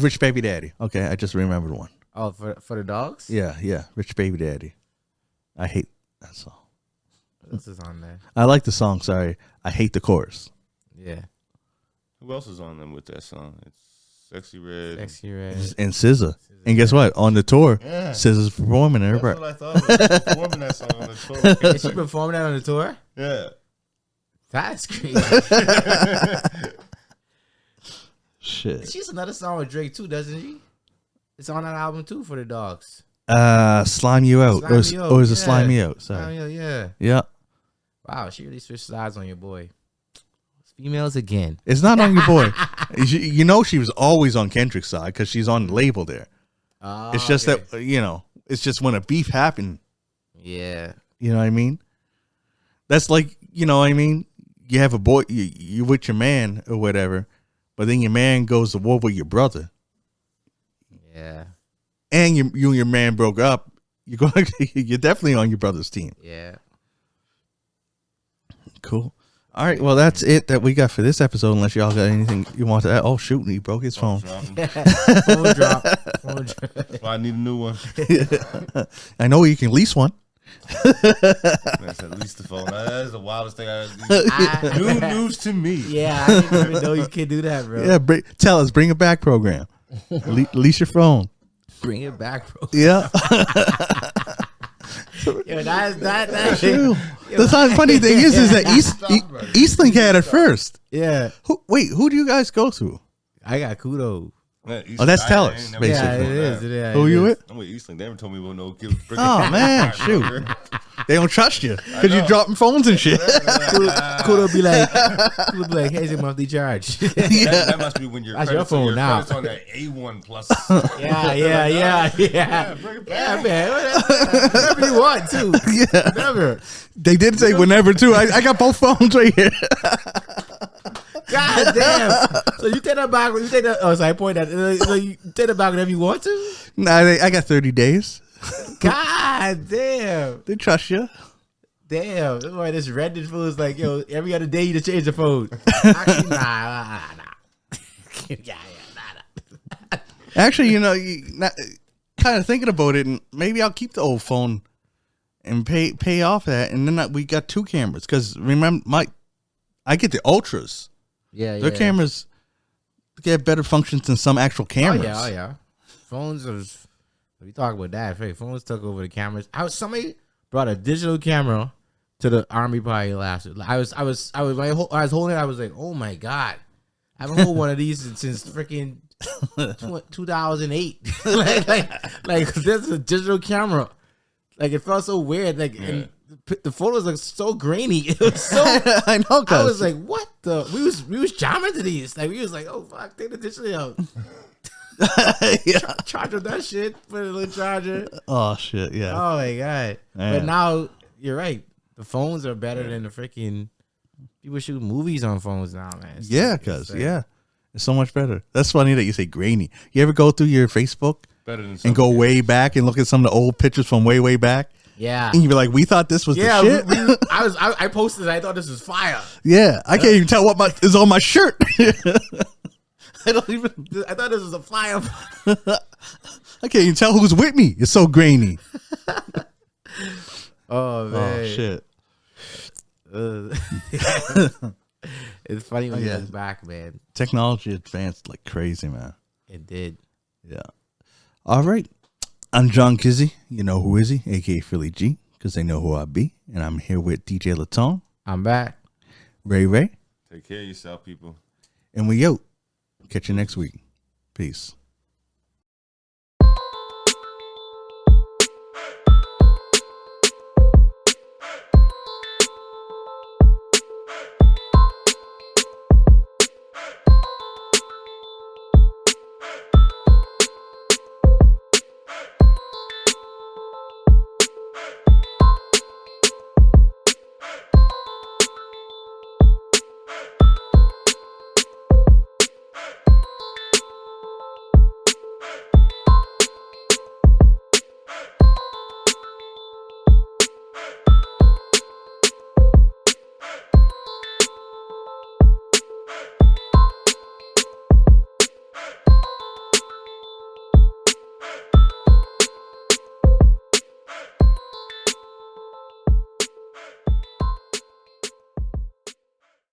Speaker 1: Rich Baby Daddy. Okay, I just remembered one.
Speaker 3: Oh, for the dogs?
Speaker 1: Yeah. Rich Baby Daddy. I hate that song.
Speaker 3: What else is on there?
Speaker 1: I like the song, sorry. I hate the chorus.
Speaker 3: Yeah.
Speaker 2: Who else is on them with that song? It's Sexy Red.
Speaker 1: And SZA. And guess what? On the tour, SZA's performing it.
Speaker 2: That's what I thought. She's performing that song on the tour.
Speaker 3: Is she performing that on the tour?
Speaker 2: Yeah.
Speaker 3: That's crazy.
Speaker 1: Shit.
Speaker 3: She has another song with Drake too, doesn't she? It's on that album too for the dogs.
Speaker 1: Slime You Out. Or is it Slime Me Out? Sorry.
Speaker 3: Slime You Out, yeah.
Speaker 1: Yeah.
Speaker 3: Wow, she really switched sides on your boy. Females again.
Speaker 1: It's not on your boy. You know she was always on Kendrick's side because she's on the label there.
Speaker 3: Oh,
Speaker 1: it's just that, it's just when a beef happened.
Speaker 3: Yeah.
Speaker 1: You know what I mean? That's like, you know what I mean? You have a boy, you with your man or whatever, but then your man goes to war with your brother.
Speaker 3: Yeah.
Speaker 1: And you and your man broke up. You're definitely on your brother's team.
Speaker 3: Yeah.
Speaker 1: Cool. All right, well, that's it that we got for this episode, unless y'all got anything you want to add. Oh, shoot, he broke his phone.
Speaker 3: Phone drop.
Speaker 2: Well, I need a new one.
Speaker 1: I know you can lease one.
Speaker 2: That's at least the phone. That is the wildest thing new news to me.
Speaker 3: Yeah, I didn't even know you could do that, bro.
Speaker 1: Yeah, tell us, bring it back program. Lease your phone.
Speaker 3: Bring it back, bro.
Speaker 1: Yeah.
Speaker 3: Yo, that's
Speaker 1: true. The funny thing is that Eastlink had it first.
Speaker 3: Yeah.
Speaker 1: Who do you guys go to?
Speaker 3: I got Kudo.
Speaker 1: Oh, that's Tellus, basically.
Speaker 3: Yeah, it is.
Speaker 1: Who you with?
Speaker 2: I'm with Eastlink. They never told me what no.
Speaker 1: Oh man, shoot. They don't trust you because you're dropping phones and shit.
Speaker 3: Kudo be like, here's your monthly charge.
Speaker 2: That must be when
Speaker 3: that's your phone now.
Speaker 2: It's on that A1 plus.
Speaker 3: Yeah.
Speaker 2: Bring it back.
Speaker 3: Yeah, man. Whatever you want to.
Speaker 1: Yeah.
Speaker 3: Whenever.
Speaker 1: They did say whenever too. I got both phones right here.
Speaker 3: God damn. So you take that back. You take that. Oh, sorry. Point that. So you take it back whenever you want to.
Speaker 1: Nah, I got 30 days.
Speaker 3: God damn.
Speaker 1: They trust you.
Speaker 3: Damn. That's why this Reddit fool is like, yo, every other day you just change the phone. Actually, nah. Nah.
Speaker 1: Actually, kind of thinking about it, and maybe I'll keep the old phone and pay off that, and then we got two cameras. Because remember, I get the ultras.
Speaker 3: Yeah,
Speaker 1: Their cameras get better functions than some actual cameras.
Speaker 3: Oh yeah. Phones are. We talk about that. Phones took over the cameras. Somebody brought a digital camera to the Army party last week. I was holding it. I was like, oh my god, I haven't held one of these since freaking 2008. like this is a digital camera. Like it felt so weird. Like and the photos look so grainy. It was so.
Speaker 1: I know.
Speaker 3: I was like, what the? We was jamming to these. Like we was like, oh fuck, take the digital out. Charge up that shit. Put a little charger.
Speaker 1: Oh shit! Yeah.
Speaker 3: Oh my god!
Speaker 1: Man.
Speaker 3: But now you're right. The phones are better than the freaking people shoot movies on phones now, man.
Speaker 1: It's so much better. That's funny that you say grainy. You ever go through your Facebook and go way back and look at some of the old pictures from way back?
Speaker 3: Yeah.
Speaker 1: And you be like, we thought this was the shit.
Speaker 3: I posted it. I thought this was fire.
Speaker 1: Yeah. I can't even tell what is on my shirt.
Speaker 3: I thought this was a flyer.
Speaker 1: I can't even tell who's with me. It's so grainy.
Speaker 3: Oh man.
Speaker 1: Oh shit.
Speaker 3: It's funny when you look back, man.
Speaker 1: Technology advanced like crazy, man.
Speaker 3: It did.
Speaker 1: Yeah. All right. I'm John Kizzy. You know who is he? AKA Philly G, because they know who I be. And I'm here with DJ Latons.
Speaker 3: I'm back.
Speaker 1: Ray.
Speaker 2: Take care of yourself, people.
Speaker 1: And we out. Catch you next week. Peace.